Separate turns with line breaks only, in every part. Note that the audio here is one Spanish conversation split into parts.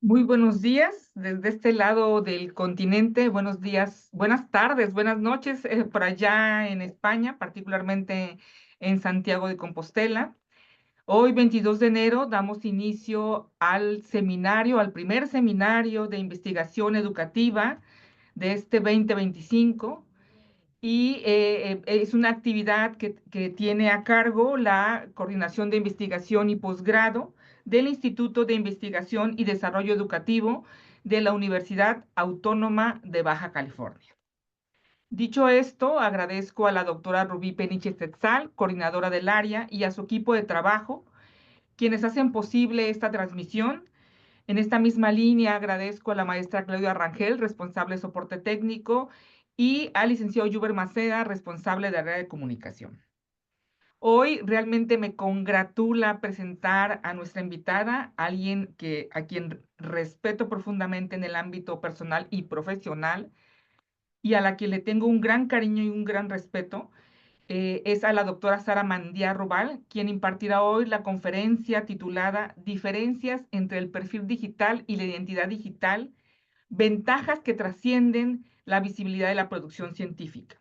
Muy buenos días desde este lado del continente. Buenos días, buenas tardes, buenas noches por allá en España, particularmente en Santiago de Compostela. Hoy, 22 de enero, damos inicio al seminario, al primer seminario de investigación educativa de este 2025 y es una actividad que tiene a cargo la Coordinación de Investigación y Posgrado del Instituto de Investigación y Desarrollo Educativo de la Universidad Autónoma de Baja California. Dicho esto, agradezco a la doctora Rubí Peniche Tetzal, coordinadora del área, y a su equipo de trabajo, quienes hacen posible esta transmisión. En esta misma línea agradezco a la maestra Claudia Rangel, responsable de soporte técnico, y al licenciado Yuber Maceda, responsable de área de comunicación. Hoy realmente me congratula presentar a nuestra invitada, alguien a quien respeto profundamente en el ámbito personal y profesional, y a la que le tengo un gran cariño y un gran respeto. Es a la doctora Sara Mandía Rubal, quien impartirá hoy la conferencia titulada Diferencias entre el perfil digital y la identidad digital, ventajas que trascienden la visibilidad de la producción científica.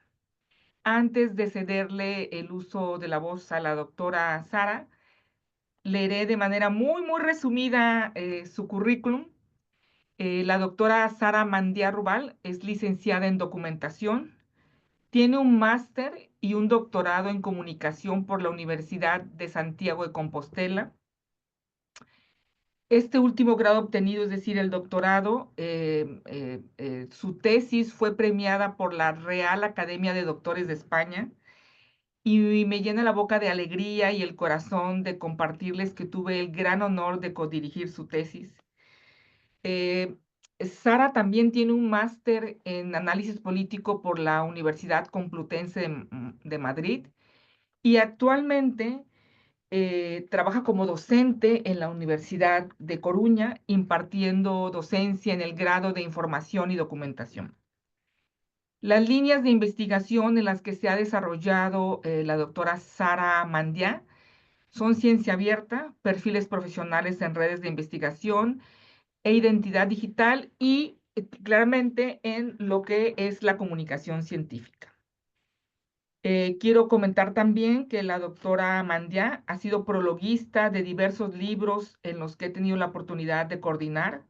Antes de cederle el uso de la voz a la doctora Sara, leeré de manera muy resumida su currículum. La doctora Sara Mandía Rubal es licenciada en documentación, tiene un máster y un doctorado en comunicación por la Universidad de Santiago de Compostela. Este último grado obtenido, es decir, el doctorado, su tesis fue premiada por la Real Academia de Doctores de España y me llena la boca de alegría y el corazón de compartirles que tuve el gran honor de codirigir su tesis. Eh, Sara también tiene un máster en análisis político por la Universidad Complutense de Madrid y actualmente trabaja como docente en la Universidad de Coruña, impartiendo docencia en el grado de Información y Documentación. Las líneas de investigación en las que se ha desarrollado la doctora Sara Mandiá son ciencia abierta, perfiles profesionales en redes de investigación e identidad digital y claramente en lo que es la comunicación científica. Quiero comentar también que la doctora Mandiá ha sido prologuista de diversos libros en los que he tenido la oportunidad de coordinar.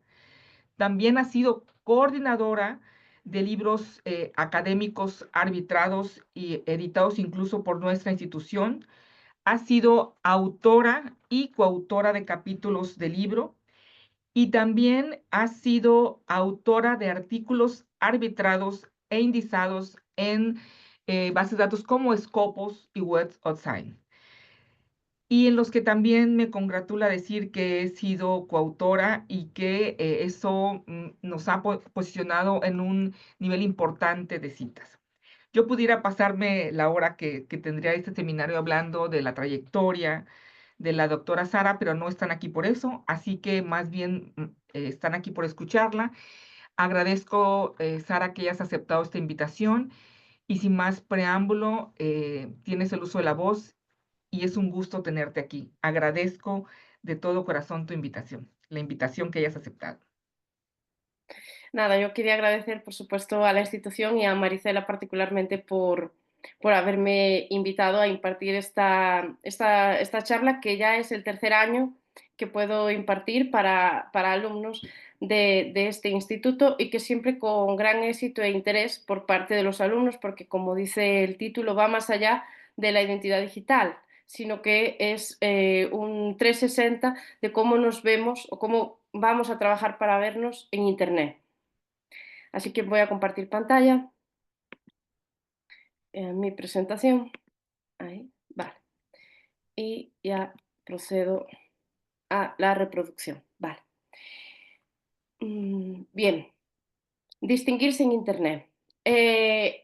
También ha sido coordinadora de libros académicos arbitrados y editados incluso por nuestra institución. Ha sido autora y coautora de capítulos de libro y también ha sido autora de artículos arbitrados e indizados en bases de datos como Scopus y Web of Science, y en los que también me congratula decir que he sido coautora y que eso nos ha posicionado en un nivel importante de citas. Yo pudiera pasarme la hora que tendría este seminario hablando de la trayectoria de la doctora Sara, pero no están aquí por eso, así que más bien están aquí por escucharla. Agradezco, Sara, que hayas aceptado esta invitación y sin más preámbulo, tienes el uso de la voz y es un gusto tenerte aquí. Agradezco de todo corazón tu invitación, la invitación que hayas aceptado.
Nada, yo quería agradecer, por supuesto, a la institución y a Maricela particularmente por haberme invitado a impartir esta charla, que ya es el tercer año que puedo impartir para alumnos de este instituto y que siempre con gran éxito e interés por parte de los alumnos, porque como dice el título, va más allá de la identidad digital, sino que es un 360 de cómo nos vemos o cómo vamos a trabajar para vernos en Internet. Así que voy a compartir pantalla, mi presentación, ahí, vale. Y ya procedo a la reproducción, vale. Bien, distinguirse en Internet.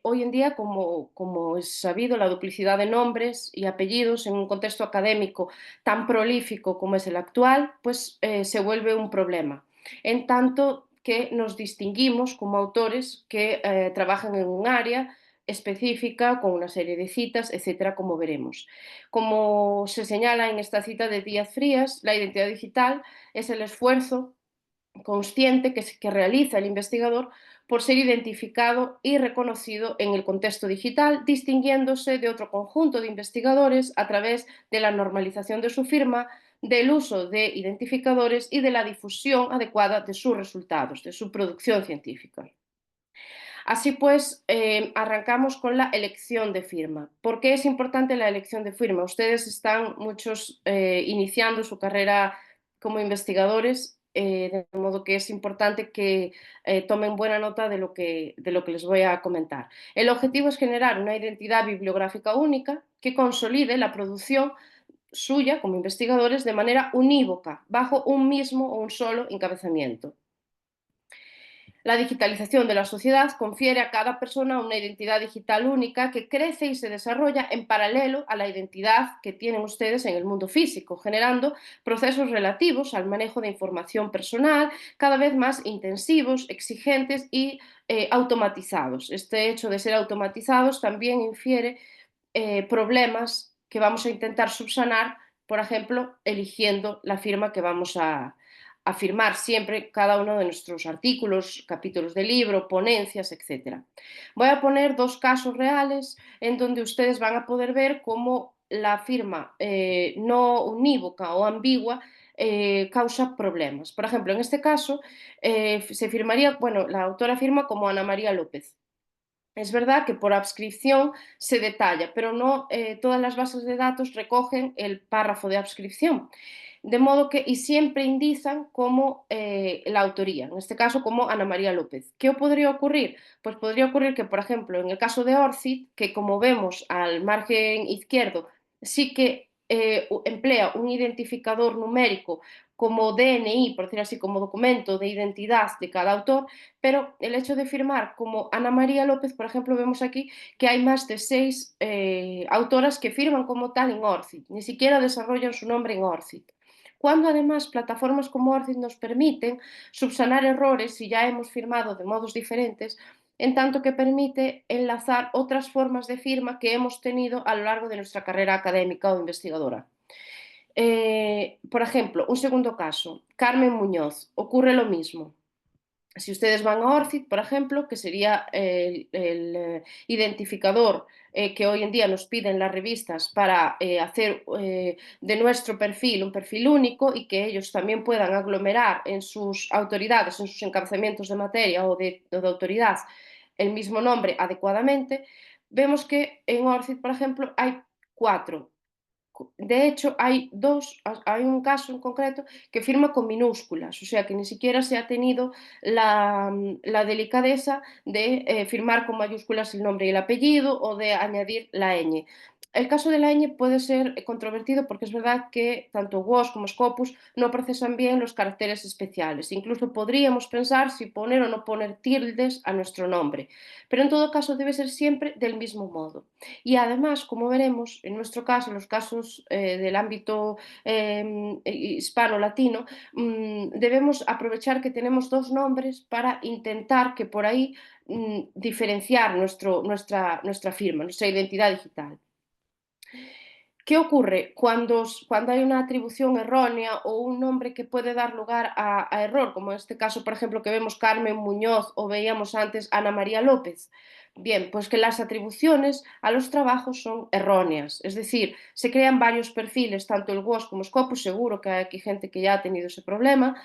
Hoy en día, como es sabido, la duplicidad de nombres y apellidos en un contexto académico tan prolífico como es el actual, pues se vuelve un problema. En tanto que nos distinguimos como autores que trabajan en un área específica, con una serie de citas, etcétera, como veremos. Como se señala en esta cita de Díaz Frías, la identidad digital es el esfuerzo consciente que realiza el investigador por ser identificado y reconocido en el contexto digital, distinguiéndose de otro conjunto de investigadores a través de la normalización de su firma, del uso de identificadores y de la difusión adecuada de sus resultados, de su producción científica. Así pues, arrancamos con la elección de firma. ¿Por qué es importante la elección de firma? Ustedes están muchos iniciando su carrera como investigadores, de modo que es importante que tomen buena nota de lo que les voy a comentar. El objetivo es generar una identidad bibliográfica única que consolide la producción suya como investigadores de manera unívoca, bajo un mismo o un solo encabezamiento. La digitalización de la sociedad confiere a cada persona una identidad digital única que crece y se desarrolla en paralelo a la identidad que tienen ustedes en el mundo físico, generando procesos relativos al manejo de información personal cada vez más intensivos, exigentes y automatizados. Este hecho de ser automatizados también infiere problemas que vamos a intentar subsanar, por ejemplo, eligiendo la firma que vamos a firmar siempre cada uno de nuestros artículos, capítulos de libro, ponencias, etc. Voy a poner dos casos reales en donde ustedes van a poder ver cómo la firma no unívoca o ambigua causa problemas. Por ejemplo, en este caso se firmaría, bueno, la autora firma como Ana María López. Es verdad que por adscripción se detalla, pero no todas las bases de datos recogen el párrafo de adscripción. De modo que, y siempre indican como la autoría, en este caso como Ana María López. ¿Qué podría ocurrir? Pues podría ocurrir que, por ejemplo, en el caso de ORCID, que como vemos al margen izquierdo, sí que emplea un identificador numérico como DNI, por decir así, como documento de identidad de cada autor, pero el hecho de firmar como Ana María López, por ejemplo, vemos aquí que hay más de 6 autoras que firman como tal en ORCID, ni siquiera desarrollan su nombre en ORCID. Cuando además plataformas como ORCID nos permiten subsanar errores si ya hemos firmado de modos diferentes, en tanto que permite enlazar otras formas de firma que hemos tenido a lo largo de nuestra carrera académica o investigadora. Por ejemplo, un segundo caso, Carmen Muñoz, ocurre lo mismo. Si ustedes van a ORCID, por ejemplo, que sería el identificador que hoy en día nos piden las revistas para hacer de nuestro perfil un perfil único y que ellos también puedan aglomerar en sus autoridades, en sus encabezamientos de materia o de autoridad el mismo nombre adecuadamente, vemos que en ORCID, por ejemplo, hay 4. De hecho, hay un caso en concreto que firma con minúsculas, o sea que ni siquiera se ha tenido la delicadeza de firmar con mayúsculas el nombre y el apellido o de añadir la ñ. El caso de la ñ puede ser controvertido porque es verdad que tanto WOS como Scopus no procesan bien los caracteres especiales. Incluso podríamos pensar si poner o no poner tildes a nuestro nombre, pero en todo caso debe ser siempre del mismo modo. Y además, como veremos, en nuestro caso, en los casos del ámbito hispano-latino, debemos aprovechar que tenemos dos nombres para intentar que por ahí diferenciar nuestra firma, nuestra identidad digital. ¿Qué ocurre cuando hay una atribución errónea o un nombre que puede dar lugar a error, como en este caso, por ejemplo, que vemos Carmen Muñoz o veíamos antes Ana María López? Bien, pues que las atribuciones a los trabajos son erróneas, es decir, se crean varios perfiles, tanto el WOS como Scopus, seguro que hay aquí gente que ya ha tenido ese problema,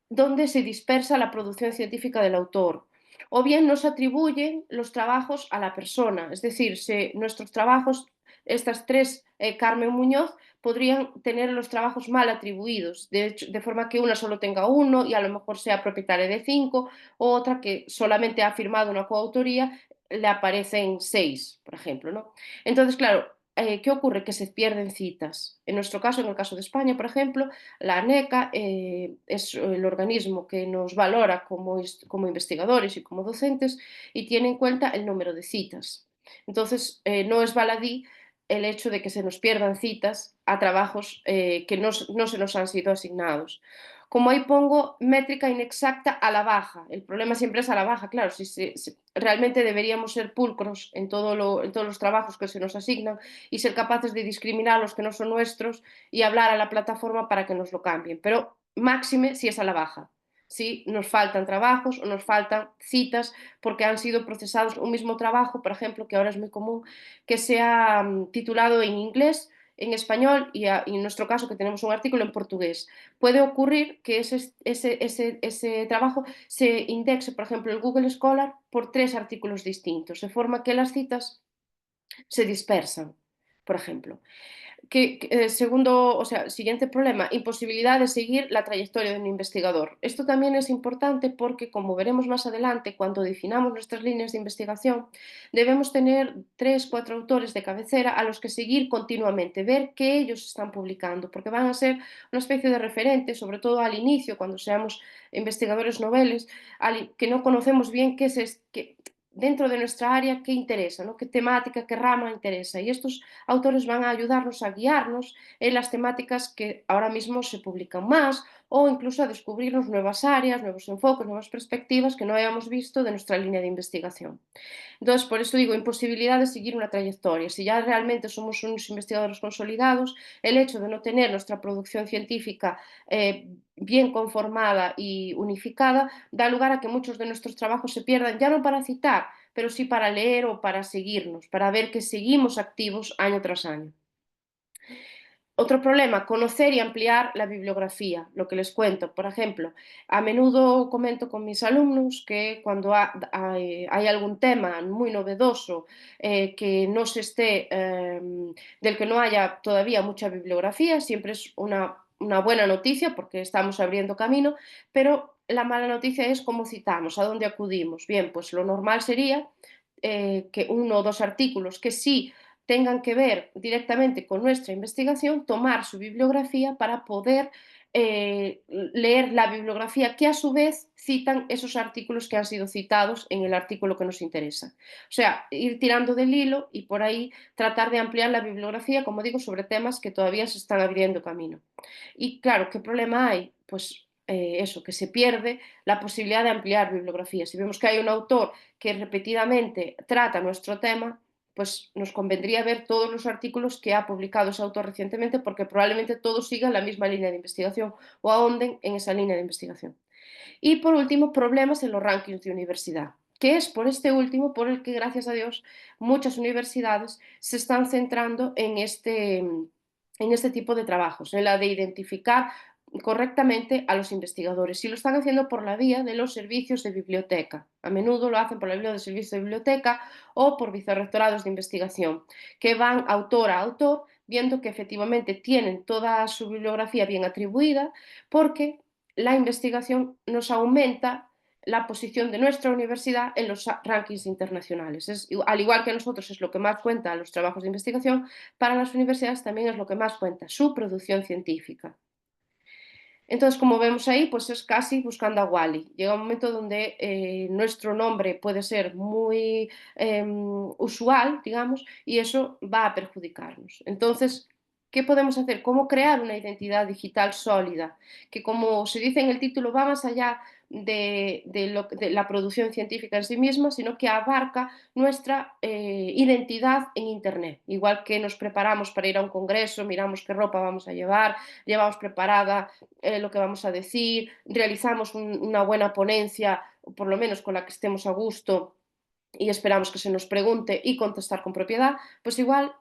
donde se dispersa la producción científica del autor. O bien nos atribuyen los trabajos a la persona, es decir, nuestros trabajos, estas tres, Carmen Muñoz, podrían tener los trabajos mal atribuidos, de forma que una solo tenga uno y a lo mejor sea propietaria de 5, o otra que solamente ha firmado una coautoría, le aparecen 6, por ejemplo, ¿no? Entonces, claro, ¿qué ocurre? Que se pierden citas. En nuestro caso, en el caso de España, por ejemplo, la ANECA es el organismo que nos valora como investigadores y como docentes y tiene en cuenta el número de citas. Entonces, no es baladí el hecho de que se nos pierdan citas a trabajos que no se nos han sido asignados. Como ahí pongo métrica inexacta a la baja, el problema siempre es a la baja, claro, si realmente deberíamos ser pulcros en todos los trabajos que se nos asignan y ser capaces de discriminar los que no son nuestros y hablar a la plataforma para que nos lo cambien, pero máxime si es a la baja. si nos faltan trabajos o nos faltan citas porque han sido procesados un mismo trabajo, por ejemplo, que ahora es muy común, que sea titulado en inglés, en español y en nuestro caso que tenemos un artículo en portugués. Puede ocurrir que ese trabajo se indexe, por ejemplo, en Google Scholar por 3 artículos distintos, de forma que las citas se dispersan, por ejemplo. Segundo, o sea, siguiente problema, imposibilidad de seguir la trayectoria de un investigador. Esto también es importante porque, como veremos más adelante, cuando definamos nuestras líneas de investigación, debemos tener 3, 4 autores de cabecera a los que seguir continuamente, ver qué ellos están publicando, porque van a ser una especie de referente, sobre todo al inicio, cuando seamos investigadores noveles, que no conocemos bien qué es, dentro de nuestra área, qué interesa, ¿no? Qué temática, qué rama interesa. Y estos autores van a ayudarnos a guiarnos en las temáticas que ahora mismo se publican más o incluso a descubrirnos nuevas áreas, nuevos enfoques, nuevas perspectivas que no hayamos visto de nuestra línea de investigación. Entonces, por eso digo, imposibilidad de seguir una trayectoria. Si ya realmente somos unos investigadores consolidados, el hecho de no tener nuestra producción científica bien conformada y unificada da lugar a que muchos de nuestros trabajos se pierdan, ya no para citar, pero sí para leer o para seguirnos, para ver que seguimos activos año tras año. Otro problema, conocer y ampliar la bibliografía, lo que les cuento. Por ejemplo, a menudo comento con mis alumnos que cuando hay algún tema muy novedoso que no se esté, del que no haya todavía mucha bibliografía, siempre es una buena noticia porque estamos abriendo camino, pero la mala noticia es cómo citamos, a dónde acudimos. Bien, pues lo normal sería que 1 o 2 artículos que sí tengan que ver directamente con nuestra investigación, tomar su bibliografía para poder leer la bibliografía que a su vez citan esos artículos que han sido citados en el artículo que nos interesa. O sea, ir tirando del hilo y por ahí tratar de ampliar la bibliografía, como digo, sobre temas que todavía se están abriendo camino. Y claro, ¿qué problema hay? Pues eso, que se pierde la posibilidad de ampliar bibliografía. Si vemos que hay un autor que repetidamente trata nuestro tema, pues nos convendría ver todos los artículos que ha publicado ese autor recientemente porque probablemente todos sigan la misma línea de investigación o ahonden en esa línea de investigación. Y por último, problemas en los rankings de universidad, que es por este último por el que, gracias a Dios, muchas universidades se están centrando en este tipo de trabajos, en la de identificar correctamente a los investigadores y lo están haciendo por la vía de los servicios de biblioteca. A menudo lo hacen por la vía del servicio de biblioteca o por vicerrectorados de investigación, que van autor a autor viendo que efectivamente tienen toda su bibliografía bien atribuida porque la investigación nos aumenta la posición de nuestra universidad en los rankings internacionales. Al igual que a nosotros es lo que más cuenta los trabajos de investigación, para las universidades también es lo que más cuenta, su producción científica. Entonces, como vemos ahí, pues es casi buscando a Wally. Llega un momento donde nuestro nombre puede ser muy usual, digamos, y eso va a perjudicarnos. Entonces, ¿qué podemos hacer? ¿Cómo crear una identidad digital sólida? Que, como se dice en el título, va más allá de la producción científica en sí misma, sino que abarca nuestra identidad en Internet. Igual que nos preparamos para ir a un congreso, miramos qué ropa vamos a llevar, llevamos preparada lo que vamos a decir, realizamos una buena ponencia, o por lo menos con la que estemos a gusto y esperamos que se nos pregunte y contestar con propiedad, pues igual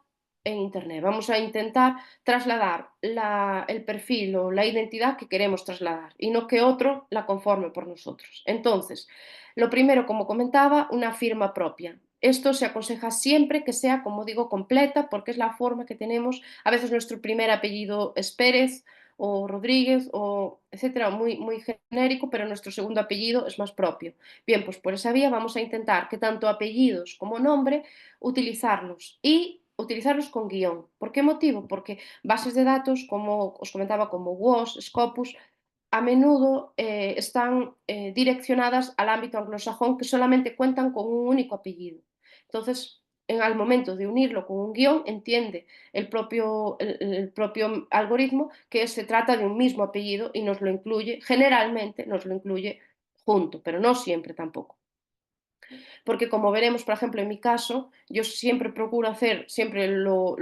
en Internet. Vamos a intentar trasladar el perfil o la identidad que queremos trasladar y no que otro la conforme por nosotros. Entonces, lo primero, como comentaba, una firma propia. Esto se aconseja siempre que sea, como digo, completa, porque es la forma que tenemos. A veces nuestro primer apellido es Pérez o Rodríguez o etcétera, muy, muy genérico, pero nuestro segundo apellido es más propio. Bien, pues por esa vía vamos a intentar que tanto apellidos como nombre utilizarlos y utilizarlos con guión. ¿Por qué motivo? Porque bases de datos, como os comentaba, como WOS, Scopus, a menudo están direccionadas al ámbito anglosajón que solamente cuentan con un único apellido. Entonces, al momento de unirlo con un guión, entiende el propio algoritmo que se trata de un mismo apellido y nos lo incluye, generalmente nos lo incluye junto, pero no siempre tampoco. Porque como veremos, por ejemplo, en mi caso, yo siempre procuro hacer, siempre lo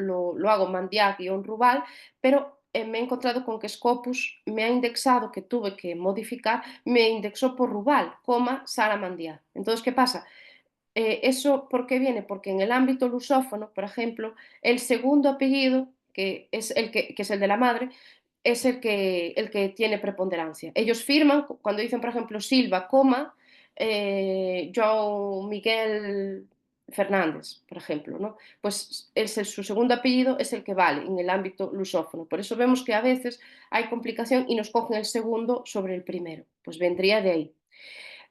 hago Mandiac-Rubal, pero me he encontrado con que Scopus me ha indexado, que tuve que modificar, me indexó por Rubal, Sara Mandiá. Entonces, ¿qué pasa? ¿Eso por qué viene? Porque en el ámbito lusófono, por ejemplo, el segundo apellido, que es el de la madre, es el que tiene preponderancia. Ellos firman, cuando dicen, por ejemplo, Silva, João Miguel Fernández, por ejemplo, ¿no? Pues su segundo apellido es el que vale en el ámbito lusófono. Por eso vemos que a veces hay complicación y nos cogen el segundo sobre el primero. Pues vendría de ahí.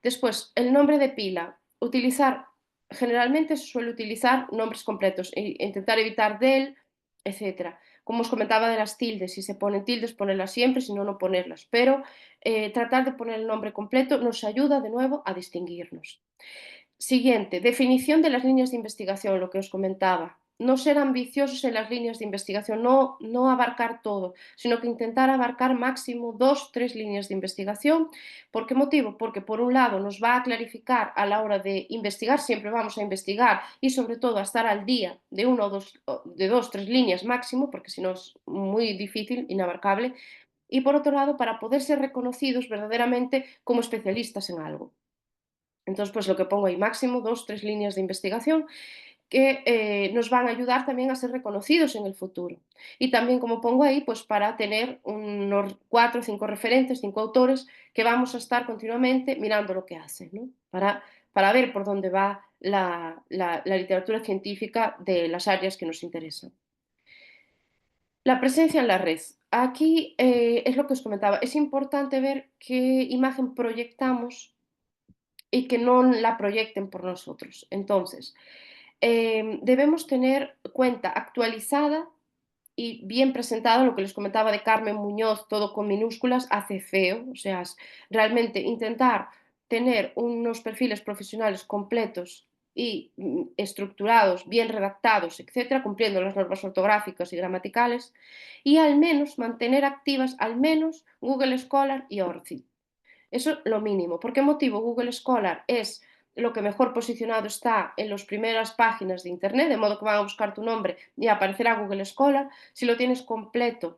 Después, el nombre de pila. Generalmente se suele utilizar nombres completos e intentar evitar del, etcétera. Como os comentaba de las tildes, si se ponen tildes, ponerlas siempre, si no, no ponerlas. Pero tratar de poner el nombre completo nos ayuda de nuevo a distinguirnos. Siguiente, definición de las líneas de investigación, lo que os comentaba. No ser ambiciosos en las líneas de investigación, no abarcar todo, sino que intentar abarcar máximo 2, 3 líneas de investigación. ¿Por qué motivo? Porque por un lado nos va a clarificar a la hora de investigar, siempre vamos a investigar y sobre todo a estar al día de de 2, 3 líneas máximo, porque si no es muy difícil, inabarcable. Y por otro lado, para poder ser reconocidos verdaderamente como especialistas en algo. Entonces, pues lo que pongo ahí, máximo 2, 3 líneas de investigación que nos van a ayudar también a ser reconocidos en el futuro. Y también, como pongo ahí, pues para tener unos 4 o 5 referentes, 5 autores que vamos a estar continuamente mirando lo que hacen, ¿no? Para ver por dónde va la literatura científica de las áreas que nos interesan. La presencia en la red. Aquí es lo que os comentaba, es importante ver qué imagen proyectamos y que no la proyecten por nosotros. Entonces, debemos tener cuenta actualizada y bien presentado, lo que les comentaba de Carmen Muñoz, todo con minúsculas, hace feo. O sea, realmente intentar tener unos perfiles profesionales completos y estructurados, bien redactados, etcétera, cumpliendo las normas ortográficas y gramaticales, y al menos mantener activas al menos Google Scholar y ORCID. Eso lo mínimo. ¿Por qué motivo? Google Scholar es lo que mejor posicionado está en las primeras páginas de Internet, de modo que van a buscar tu nombre y aparecerá Google Scholar. Si lo tienes completo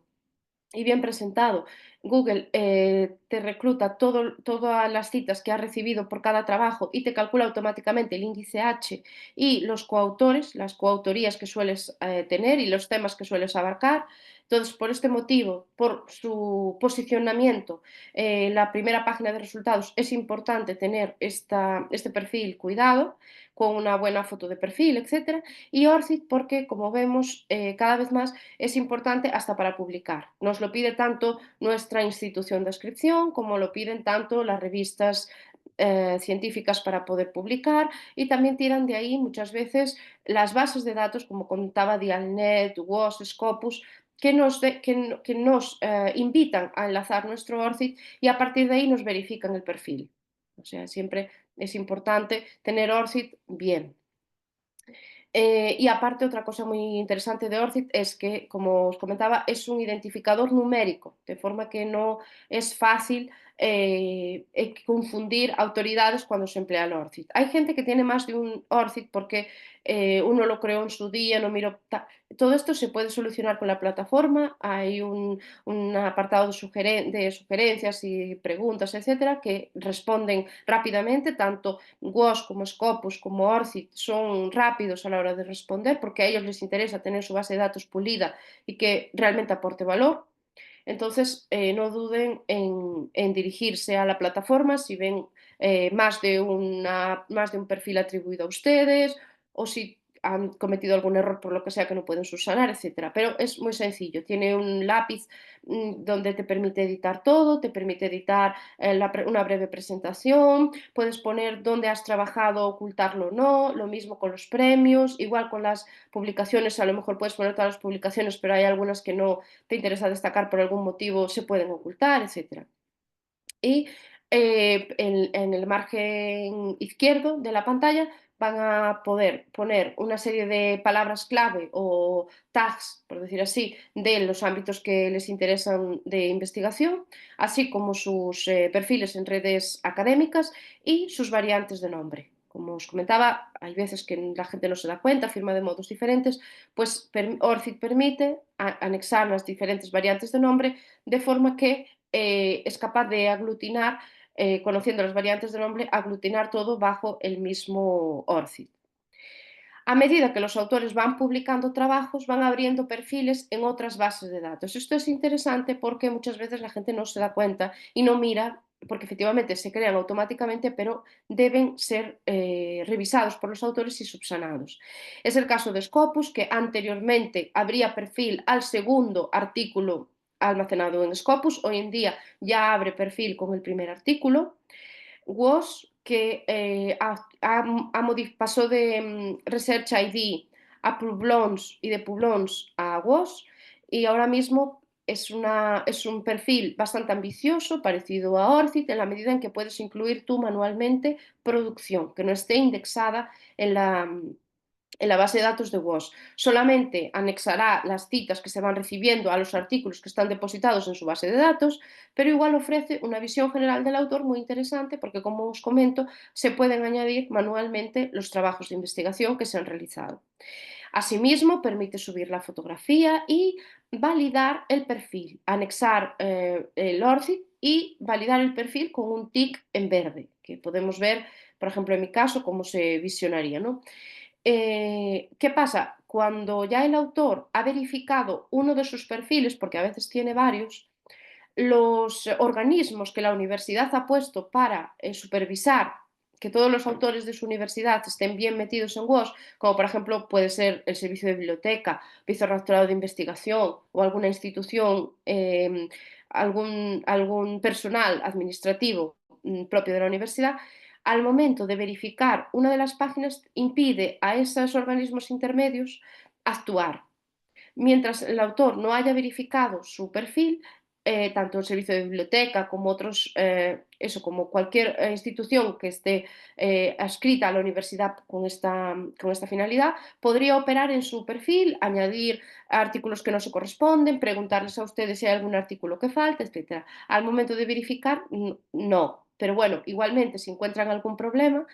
y bien presentado, Google te recluta todas las citas que has recibido por cada trabajo y te calcula automáticamente el índice H y los coautores, las coautorías que sueles tener y los temas que sueles abarcar. Entonces, por este motivo, por su posicionamiento, la primera página de resultados es importante tener este perfil cuidado, con una buena foto de perfil, etcétera. Y ORCID porque, como vemos, cada vez más es importante hasta para publicar. Nos lo pide tanto nuestra institución de inscripción como lo piden tanto las revistas científicas para poder publicar y también tiran de ahí muchas veces las bases de datos, como contaba Dialnet, WOS, Scopus, que nos invitan a enlazar nuestro ORCID y a partir de ahí nos verifican el perfil. O sea, siempre es importante tener ORCID bien. Y aparte, otra cosa muy interesante de ORCID es que, como os comentaba, es un identificador numérico, de forma que no es fácil confundir autoridades cuando se emplea el ORCID. Hay gente que tiene más de un ORCID porque uno lo creó en su día, no miró. Todo esto se puede solucionar con la plataforma. Hay un apartado de sugerencias y preguntas, etcétera, que responden rápidamente. Tanto WOS como Scopus como ORCID son rápidos a la hora de responder porque a ellos les interesa tener su base de datos pulida y que realmente aporte valor. Entonces, no duden en dirigirse a la plataforma si ven más de un perfil atribuido a ustedes o si han cometido algún error por lo que sea que no pueden subsanar, etcétera. Pero es muy sencillo. Tiene un lápiz donde te permite editar todo, te permite editar una breve presentación, puedes poner dónde has trabajado, ocultarlo o no, lo mismo con los premios, igual con las publicaciones, a lo mejor puedes poner todas las publicaciones, pero hay algunas que no te interesa destacar por algún motivo, se pueden ocultar, etcétera. Y en el margen izquierdo de la pantalla van a poder poner una serie de palabras clave o tags, por decir así, de los ámbitos que les interesan de investigación, así como sus perfiles en redes académicas y sus variantes de nombre. como os comentaba, hay veces que la gente no se da cuenta, firma de modos diferentes, pues ORCID permite anexar las diferentes variantes de nombre de forma que es capaz de aglutinar, conociendo las variantes de nombre, aglutinar todo bajo el mismo ORCID. A medida que los autores van publicando trabajos, van abriendo perfiles en otras bases de datos. Esto es interesante porque muchas veces la gente no se da cuenta y no mira, porque efectivamente se crean automáticamente, pero deben ser revisados por los autores y subsanados. Es el caso de Scopus, que anteriormente abría perfil al segundo artículo almacenado en Scopus, hoy en día ya abre perfil con el primer artículo. WOS, que pasó de Research ID a Publons y de Publons a WOS, y ahora mismo es un perfil bastante ambicioso, parecido a ORCID, en la medida en que puedes incluir tú manualmente producción, que no esté indexada en la base de datos de WOS. Solamente anexará las citas que se van recibiendo a los artículos que están depositados en su base de datos, pero igual ofrece una visión general del autor muy interesante porque, como os comento, se pueden añadir manualmente los trabajos de investigación que se han realizado. Asimismo, permite subir la fotografía y validar el perfil, anexar el ORCID y validar el perfil con un tick en verde, que podemos ver, por ejemplo, en mi caso, cómo se visionaría, ¿no? ¿Qué pasa? Cuando ya el autor ha verificado uno de sus perfiles, porque a veces tiene varios, los organismos que la universidad ha puesto para supervisar que todos los autores de su universidad estén bien metidos en WOS, como por ejemplo puede ser el servicio de biblioteca, vicerrectorado de investigación o alguna institución, algún personal administrativo propio de la universidad, al momento de verificar una de las páginas impide a esos organismos intermedios actuar. Mientras el autor no haya verificado su perfil, tanto el servicio de biblioteca como otros, como cualquier institución que esté adscrita a la universidad con esta finalidad, podría operar en su perfil, añadir artículos que no se corresponden, preguntarles a ustedes si hay algún artículo que falta, etc. Al momento de verificar, no. Pero bueno, igualmente, si encuentran algún problema,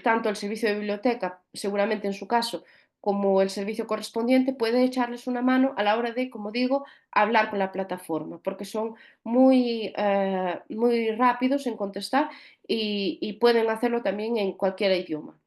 tanto el servicio de biblioteca, seguramente en su caso, como el servicio correspondiente, puede echarles una mano a la hora de, como digo, hablar con la plataforma, porque son muy rápidos en contestar y pueden hacerlo también en cualquier idioma.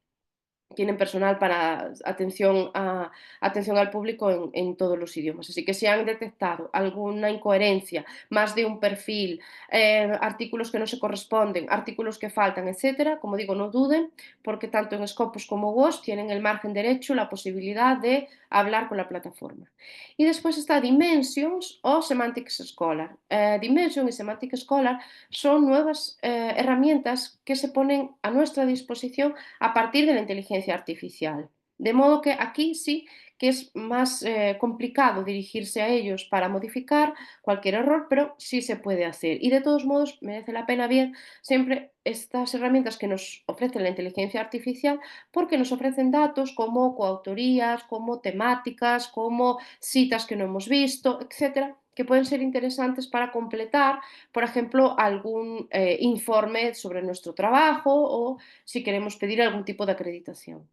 Tienen personal para atención al público en todos los idiomas. Así que si han detectado alguna incoherencia, más de un perfil, artículos que no se corresponden, artículos que faltan, etcétera, como digo, no duden, porque tanto en Scopus como WOS tienen el margen derecho, la posibilidad de hablar con la plataforma. Y después está Dimensions o Semantic Scholar. Dimension y Semantic Scholar son nuevas herramientas que se ponen a nuestra disposición a partir de la inteligencia artificial. De modo que aquí sí que es más complicado dirigirse a ellos para modificar cualquier error, pero sí se puede hacer. Y de todos modos merece la pena ver siempre estas herramientas que nos ofrece la inteligencia artificial porque nos ofrecen datos como coautorías, como temáticas, como citas que no hemos visto, etcétera, que pueden ser interesantes para completar, por ejemplo, algún informe sobre nuestro trabajo o si queremos pedir algún tipo de acreditación.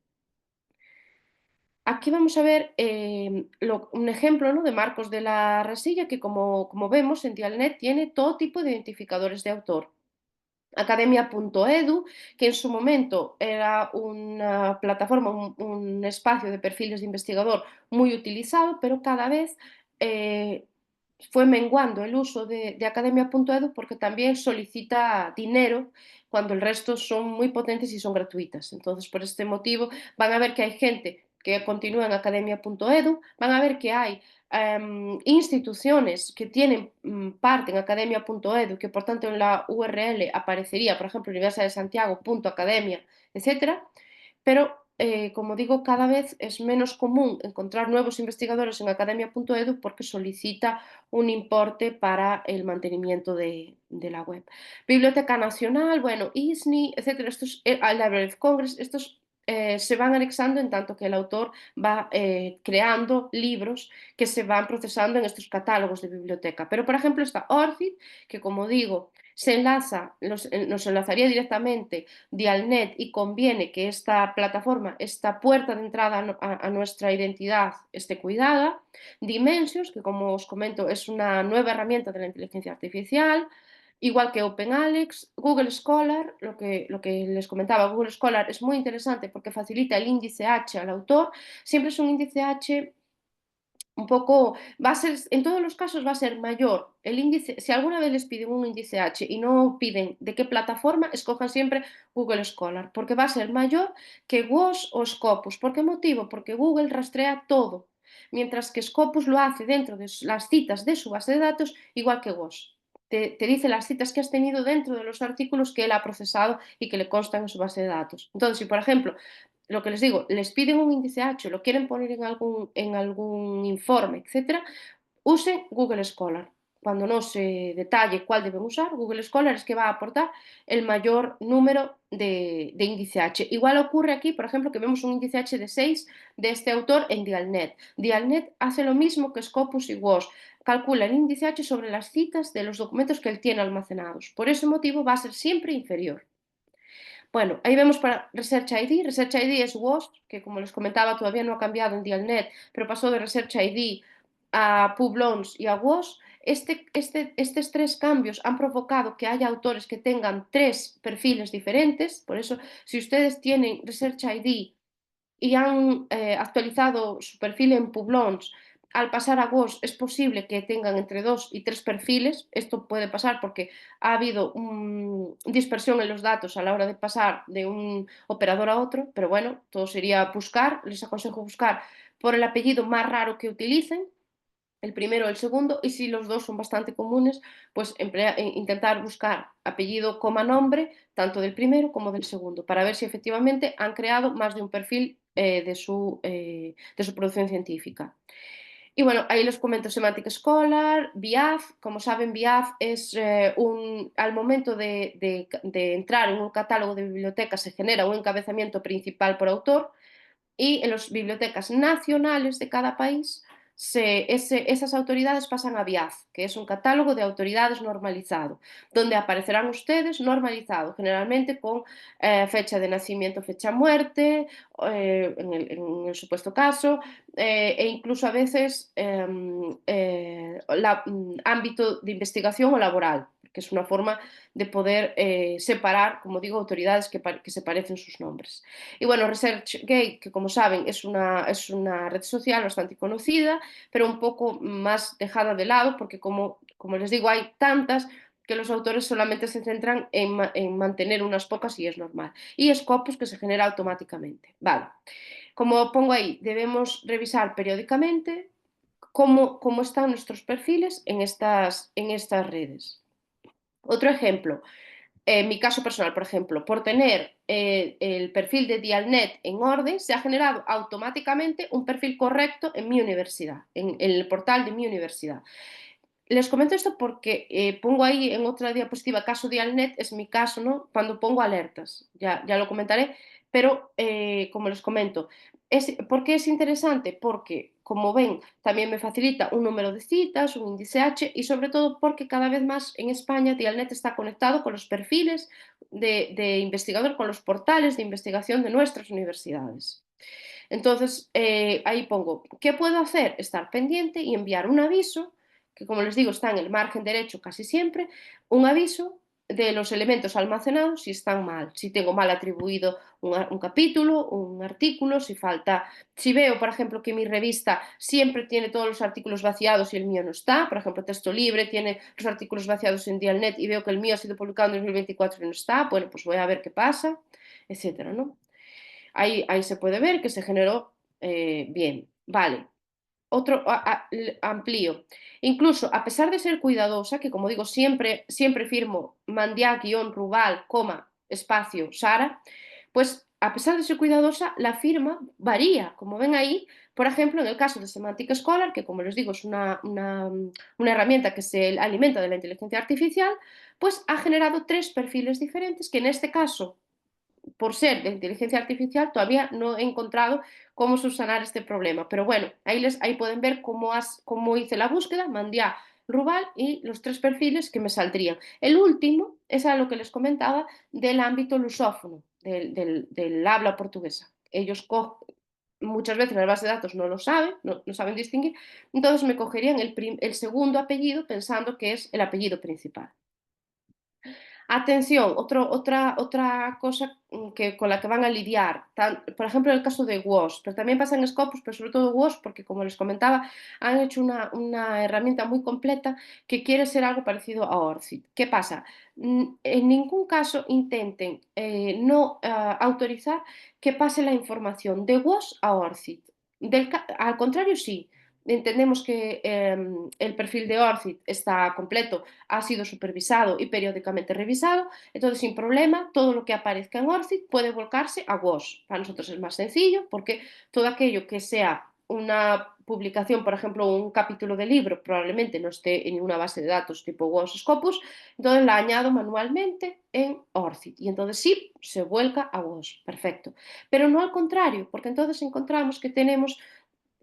Aquí vamos a ver un ejemplo, ¿no?, de marcos de la Rasilla que, como vemos, en Dialnet tiene todo tipo de identificadores de autor. Academia.edu, que en su momento era una plataforma, un espacio de perfiles de investigador muy utilizado, pero cada vez fue menguando el uso de Academia.edu porque también solicita dinero cuando el resto son muy potentes y son gratuitas. Entonces, por este motivo, van a ver que hay gente que continúa en Academia.edu, van a ver que hay instituciones que tienen parte en academia.edu, que por tanto en la URL aparecería, por ejemplo, Universidad de Santiago.academia, etcétera, pero como digo, cada vez es menos común encontrar nuevos investigadores en academia.edu porque solicita un importe para el mantenimiento de la web. Biblioteca Nacional, bueno, ISNI, etcétera, Library of Congress, estos se van anexando en tanto que el autor va creando libros que se van procesando en estos catálogos de biblioteca. Pero, por ejemplo, está ORCID, que como digo, nos enlazaría directamente Dialnet y conviene que esta plataforma, esta puerta de entrada a nuestra identidad esté cuidada. Dimensions, que como os comento es una nueva herramienta de la inteligencia artificial, igual que OpenAlex. Google Scholar, lo que les comentaba, Google Scholar es muy interesante porque facilita el índice H al autor. Siempre es un índice H un poco, va a ser, en todos los casos va a ser mayor el índice. Si alguna vez les piden un índice H y no piden de qué plataforma, escojan siempre Google Scholar, porque va a ser mayor que WOS o Scopus. ¿Por qué motivo? Porque Google rastrea todo, mientras que Scopus lo hace dentro de las citas de su base de datos, igual que WOS. Te dice las citas que has tenido dentro de los artículos que él ha procesado y que le constan en su base de datos. Entonces, si por ejemplo lo que les digo, les piden un índice H, lo quieren poner en algún informe, etcétera, usen Google Scholar. Cuando no se detalle cuál deben usar, Google Scholar es que va a aportar el mayor número de índice H. Igual ocurre aquí, por ejemplo, que vemos un índice H de 6 de este autor en Dialnet. Dialnet hace lo mismo que Scopus y WOS. Calcula el índice H sobre las citas de los documentos que él tiene almacenados. Por ese motivo va a ser siempre inferior. Bueno, ahí vemos para Research ID. Research ID es WOS, que como les comentaba todavía no ha cambiado en Dialnet, pero pasó de Research ID a Publons y a WOS. Estos tres cambios han provocado que haya autores que tengan tres perfiles diferentes. Por eso, si ustedes tienen Research ID y han actualizado su perfil en Publons, al pasar a WOS es posible que tengan entre 2 y 3 perfiles. Esto puede pasar porque ha habido dispersión en los datos a la hora de pasar de un operador a otro, pero bueno, todo sería buscar. Les aconsejo buscar por el apellido más raro que utilicen, el primero o el segundo, y si los dos son bastante comunes, pues intentar buscar apellido, coma, nombre, tanto del primero como del segundo, para ver si efectivamente han creado más de un perfil de su producción científica. Y bueno, ahí les comento Semantic Scholar, BIAF. Como saben, BIAF es al momento de entrar en un catálogo de bibliotecas se genera un encabezamiento principal por autor, y en las bibliotecas nacionales de cada país esas autoridades pasan a BIAF, que es un catálogo de autoridades normalizado, donde aparecerán ustedes normalizado, generalmente con fecha de nacimiento, fecha muerte, en el supuesto caso, e incluso a veces ámbito de investigación o laboral, que es una forma de poder separar, como digo, autoridades que se parecen sus nombres. Y bueno, ResearchGate, que como saben es una red social bastante conocida, pero un poco más dejada de lado, porque como les digo, hay tantas que los autores solamente se centran en mantener unas pocas y es normal. Y Scopus, que se genera automáticamente. Vale. Como pongo ahí, debemos revisar periódicamente cómo están nuestros perfiles en estas redes. Otro ejemplo, en mi caso personal, por ejemplo, por tener el perfil de Dialnet en orden, se ha generado automáticamente un perfil correcto en mi universidad, en el portal de mi universidad. Les comento esto porque pongo ahí en otra diapositiva caso Dialnet, es mi caso, ¿no? Cuando pongo alertas, ya lo comentaré, pero como les comento, ¿por qué es interesante? Porque, como ven, también me facilita un número de citas, un índice H, y sobre todo porque cada vez más en España Dialnet está conectado con los perfiles de investigador, con los portales de investigación de nuestras universidades. Entonces, ahí pongo, ¿qué puedo hacer? Estar pendiente y enviar un aviso, que como les digo está en el margen derecho casi siempre, un aviso de los elementos almacenados si están mal, si tengo mal atribuido un capítulo, un artículo, si veo, por ejemplo, que mi revista siempre tiene todos los artículos vaciados y el mío no está, por ejemplo, Texto Libre tiene los artículos vaciados en Dialnet y veo que el mío ha sido publicado en 2024 y no está, bueno, pues voy a ver qué pasa, etcétera, ¿no? Ahí se puede ver que se generó bien. Vale. Otro amplío. Incluso, a pesar de ser cuidadosa, que como digo, siempre firmo Mandiá-Rubal, espacio, Sara, pues a pesar de ser cuidadosa, la firma varía. Como ven ahí, por ejemplo, en el caso de Semantic Scholar, que como les digo es una herramienta que se alimenta de la inteligencia artificial, pues ha generado tres perfiles diferentes que en este caso por ser de inteligencia artificial, todavía no he encontrado cómo subsanar este problema. Pero bueno, ahí pueden ver cómo hice la búsqueda, mandé a Ruval y los 3 perfiles que me saldrían. El último es a lo que les comentaba del ámbito lusófono, del habla portuguesa. Ellos muchas veces la base de datos no lo saben, no saben distinguir, entonces me cogerían el segundo apellido pensando que es el apellido principal. Atención, otra cosa con la que van a lidiar, por ejemplo, en el caso de WOS, pero también pasa en Scopus, pero sobre todo WOS, porque como les comentaba, han hecho una herramienta muy completa que quiere ser algo parecido a ORCID. ¿Qué pasa? En ningún caso intenten no autorizar que pase la información de WOS a ORCID. Al contrario, sí. Entendemos que el perfil de ORCID está completo, ha sido supervisado y periódicamente revisado, entonces sin problema todo lo que aparezca en ORCID puede volcarse a WOS. Para nosotros es más sencillo porque todo aquello que sea una publicación, por ejemplo, un capítulo de libro, probablemente no esté en ninguna base de datos tipo WOS Scopus, entonces la añado manualmente en ORCID y entonces sí se vuelca a WOS, perfecto. Pero no al contrario, porque entonces encontramos que tenemos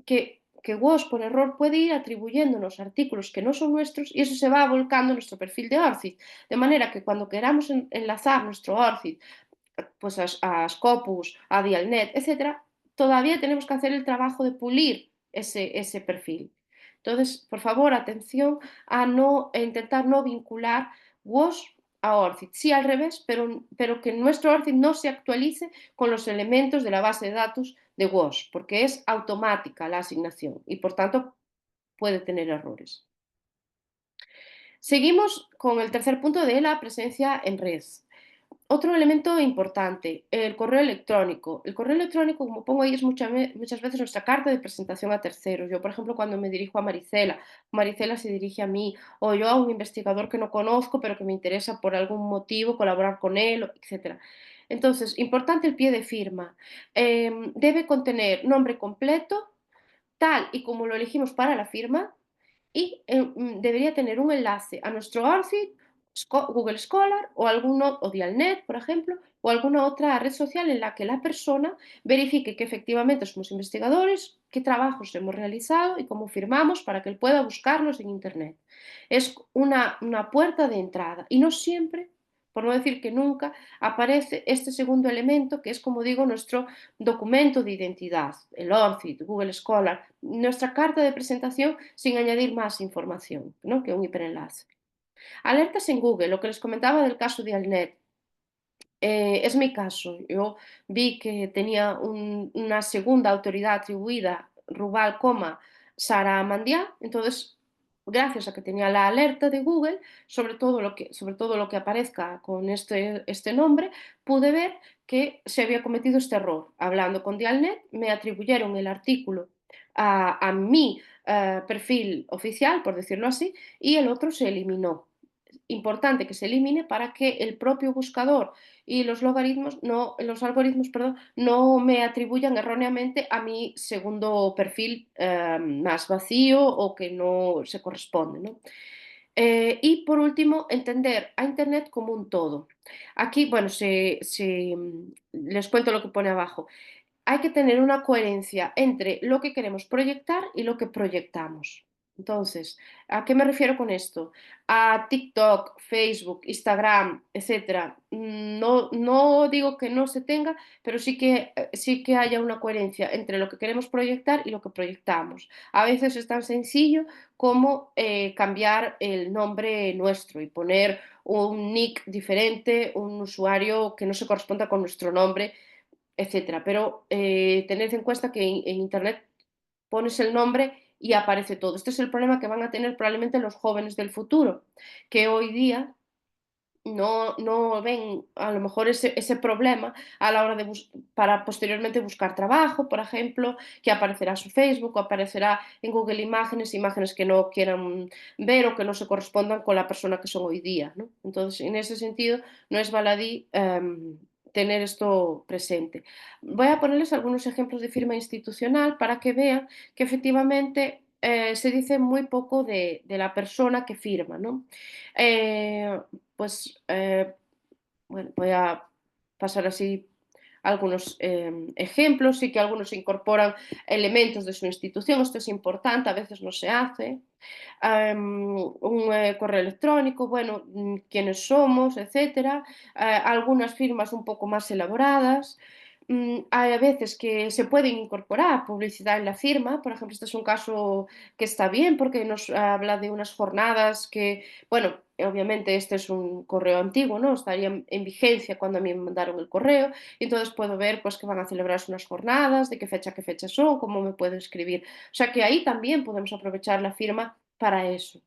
que WOS por error puede ir atribuyéndonos artículos que no son nuestros y eso se va volcando en nuestro perfil de ORCID. De manera que cuando queramos enlazar nuestro ORCID pues a Scopus, a Dialnet, etcétera, todavía tenemos que hacer el trabajo de pulir ese perfil. Entonces, por favor, atención a intentar no vincular WOS a ORCID. Sí al revés, pero que nuestro ORCID no se actualice con los elementos de la base de datos de WOS, porque es automática la asignación y por tanto puede tener errores. Seguimos con el tercer punto de la presencia en red. Otro elemento importante, el correo electrónico. El correo electrónico, como pongo ahí, es muchas veces nuestra carta de presentación a terceros. Yo, por ejemplo, cuando me dirijo a Maricela, Maricela se dirige a mí, o yo a un investigador que no conozco, pero que me interesa por algún motivo colaborar con él, etc. Entonces, importante el pie de firma. Debe contener nombre completo, tal y como lo elegimos para la firma, y debería tener un enlace a nuestro ORCID, Google Scholar o Dialnet, por ejemplo, o alguna otra red social en la que la persona verifique que efectivamente somos investigadores, qué trabajos hemos realizado y cómo firmamos para que él pueda buscarlos en Internet. Es una puerta de entrada y no siempre, por no decir que nunca, aparece este segundo elemento que es, como digo, nuestro documento de identidad, el ORCID, Google Scholar, nuestra carta de presentación sin añadir más información, ¿no? Que un hiperenlace. Alertas en Google, lo que les comentaba del caso de Alnet. Es mi caso. Yo vi que tenía una segunda autoridad atribuida, Rubal, Sara Mandiá, entonces gracias a que tenía la alerta de Google, sobre todo lo que aparezca con este nombre, pude ver que se había cometido este error. Hablando con Dialnet, me atribuyeron el artículo a mi perfil oficial, por decirlo así, y el otro se eliminó. Importante que se elimine para que el propio buscador y los algoritmos, perdón, no me atribuyan erróneamente a mi segundo perfil más vacío o que no se corresponde, ¿no? Y por último, entender a Internet como un todo. Aquí, bueno, les cuento lo que pone abajo. Hay que tener una coherencia entre lo que queremos proyectar y lo que proyectamos. Entonces, ¿a qué me refiero con esto? A TikTok, Facebook, Instagram, etcétera. No digo que no se tenga, pero sí que haya una coherencia entre lo que queremos proyectar y lo que proyectamos. A veces es tan sencillo como cambiar el nombre nuestro y poner un nick diferente, un usuario que no se corresponda con nuestro nombre, etcétera. Pero tened en cuenta que en Internet pones el nombre y aparece todo. Este es el problema que van a tener probablemente los jóvenes del futuro, que hoy día no ven a lo mejor ese problema a la hora para posteriormente buscar trabajo, por ejemplo, que aparecerá su Facebook o aparecerá en Google imágenes que no quieran ver o que no se correspondan con la persona que son hoy día, ¿no? Entonces, en ese sentido, no es baladí tener esto presente. Voy a ponerles algunos ejemplos de firma institucional para que vean que efectivamente se dice muy poco de la persona que firma, ¿no? Eh, pues, bueno, voy a pasar así algunos ejemplos, sí que algunos incorporan elementos de su institución, esto es importante, a veces no se hace. Un correo electrónico, bueno, quiénes somos, etcétera, algunas firmas un poco más elaboradas. Hay a veces que se pueden incorporar publicidad en la firma, por ejemplo, este es un caso que está bien porque nos habla de unas jornadas que, bueno, obviamente este es un correo antiguo, ¿no? Estaría en vigencia cuando a mí me mandaron el correo, y entonces puedo ver pues que van a celebrarse unas jornadas, de qué fecha son, cómo me puedo escribir. O sea que ahí también podemos aprovechar la firma para eso.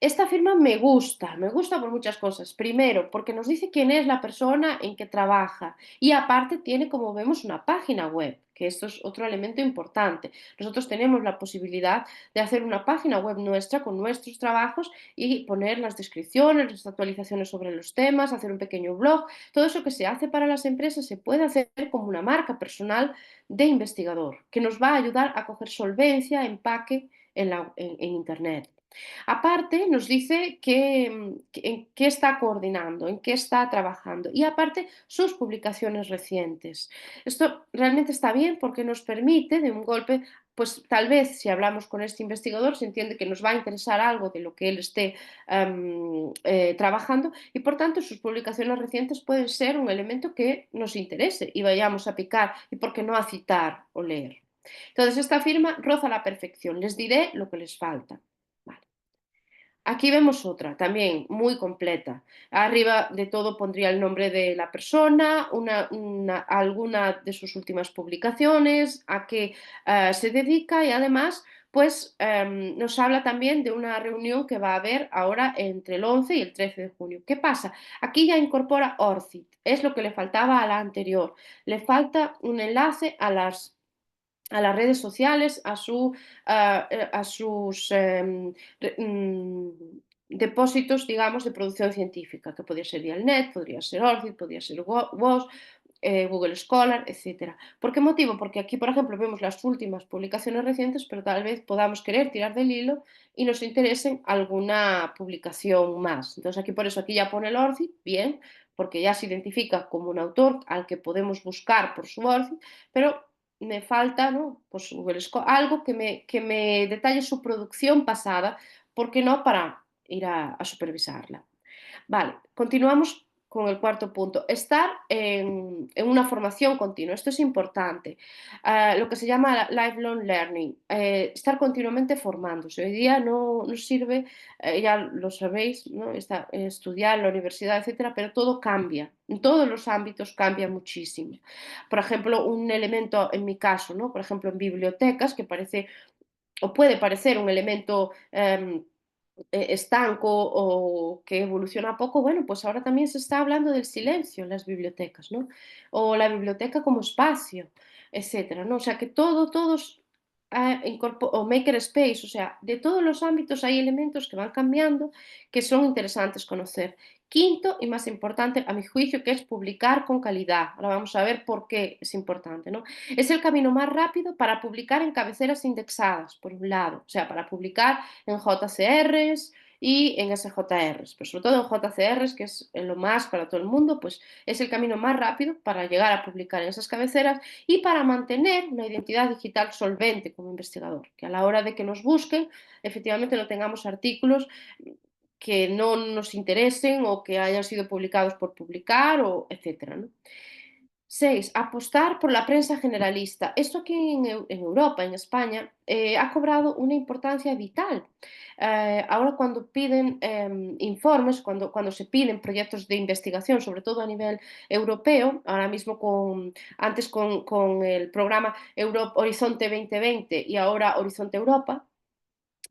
Esta firma me gusta por muchas cosas. Primero, porque nos dice quién es la persona en que trabaja y aparte tiene, como vemos, una página web, que esto es otro elemento importante. Nosotros tenemos la posibilidad de hacer una página web nuestra con nuestros trabajos y poner las descripciones, las actualizaciones sobre los temas, hacer un pequeño blog. Todo eso que se hace para las empresas se puede hacer como una marca personal de investigador, que nos va a ayudar a coger solvencia, empaque en Internet. Aparte, nos dice en qué está coordinando, en qué está trabajando y aparte sus publicaciones recientes. Esto realmente está bien porque nos permite de un golpe, pues tal vez si hablamos con este investigador se entiende que nos va a interesar algo de lo que él esté trabajando y por tanto sus publicaciones recientes pueden ser un elemento que nos interese y vayamos a picar y por qué no a citar o leer. Entonces esta firma roza la perfección, les diré lo que les falta. Vale. Aquí vemos otra, también muy completa. Arriba de todo pondría el nombre de la persona, alguna de sus últimas publicaciones, a qué se dedica y además pues nos habla también de una reunión que va a haber ahora entre el 11 y el 13 de junio. ¿Qué pasa? Aquí ya incorpora ORCID, es lo que le faltaba a la anterior. Le falta un enlace a las redes sociales, a sus depósitos, digamos, de producción científica, que podría ser IALNet, podría ser ORCID, podría ser WOS, Google Scholar, etc. ¿Por qué motivo? Porque aquí, por ejemplo, vemos las últimas publicaciones recientes, pero tal vez podamos querer tirar del hilo y nos interese alguna publicación más. Entonces, aquí por eso, aquí ya pone el ORCID, bien, porque ya se identifica como un autor al que podemos buscar por su ORCID, pero me falta, ¿no? Pues algo que me detalle su producción pasada, ¿por qué no? Para ir a supervisarla. Vale, continuamos con el cuarto punto. Estar en una formación continua. Esto es importante. Lo que se llama lifelong learning. Estar continuamente formándose. Hoy día no sirve, ya lo sabéis, ¿no? Estudiar en la universidad, etcétera, pero todo cambia. En todos los ámbitos cambia muchísimo. Por ejemplo, un elemento en mi caso, ¿no? Por ejemplo, en bibliotecas, que parece o puede parecer un elemento estanco o que evoluciona poco, bueno, pues ahora también se está hablando del silencio en las bibliotecas, ¿no? O la biblioteca como espacio, etcétera, ¿no? O sea que todos o maker space, o sea, de todos los ámbitos hay elementos que van cambiando que son interesantes conocer. Quinto y más importante, a mi juicio, que es publicar con calidad. Ahora vamos a ver por qué es importante, ¿no? Es el camino más rápido para publicar en cabeceras indexadas, por un lado, o sea, para publicar en JCRs y en SJRs, pero sobre todo en JCRs, que es lo más para todo el mundo, pues es el camino más rápido para llegar a publicar en esas cabeceras y para mantener una identidad digital solvente como investigador, que a la hora de que nos busquen, efectivamente no tengamos artículos que no nos interesen o que hayan sido publicados por publicar, o etcétera, ¿no? 6. Apostar por la prensa generalista. Esto aquí en Europa, en España, ha cobrado una importancia vital. Ahora cuando piden informes, cuando se piden proyectos de investigación, sobre todo a nivel europeo, ahora mismo antes con el programa Horizonte 2020 y ahora Horizonte Europa,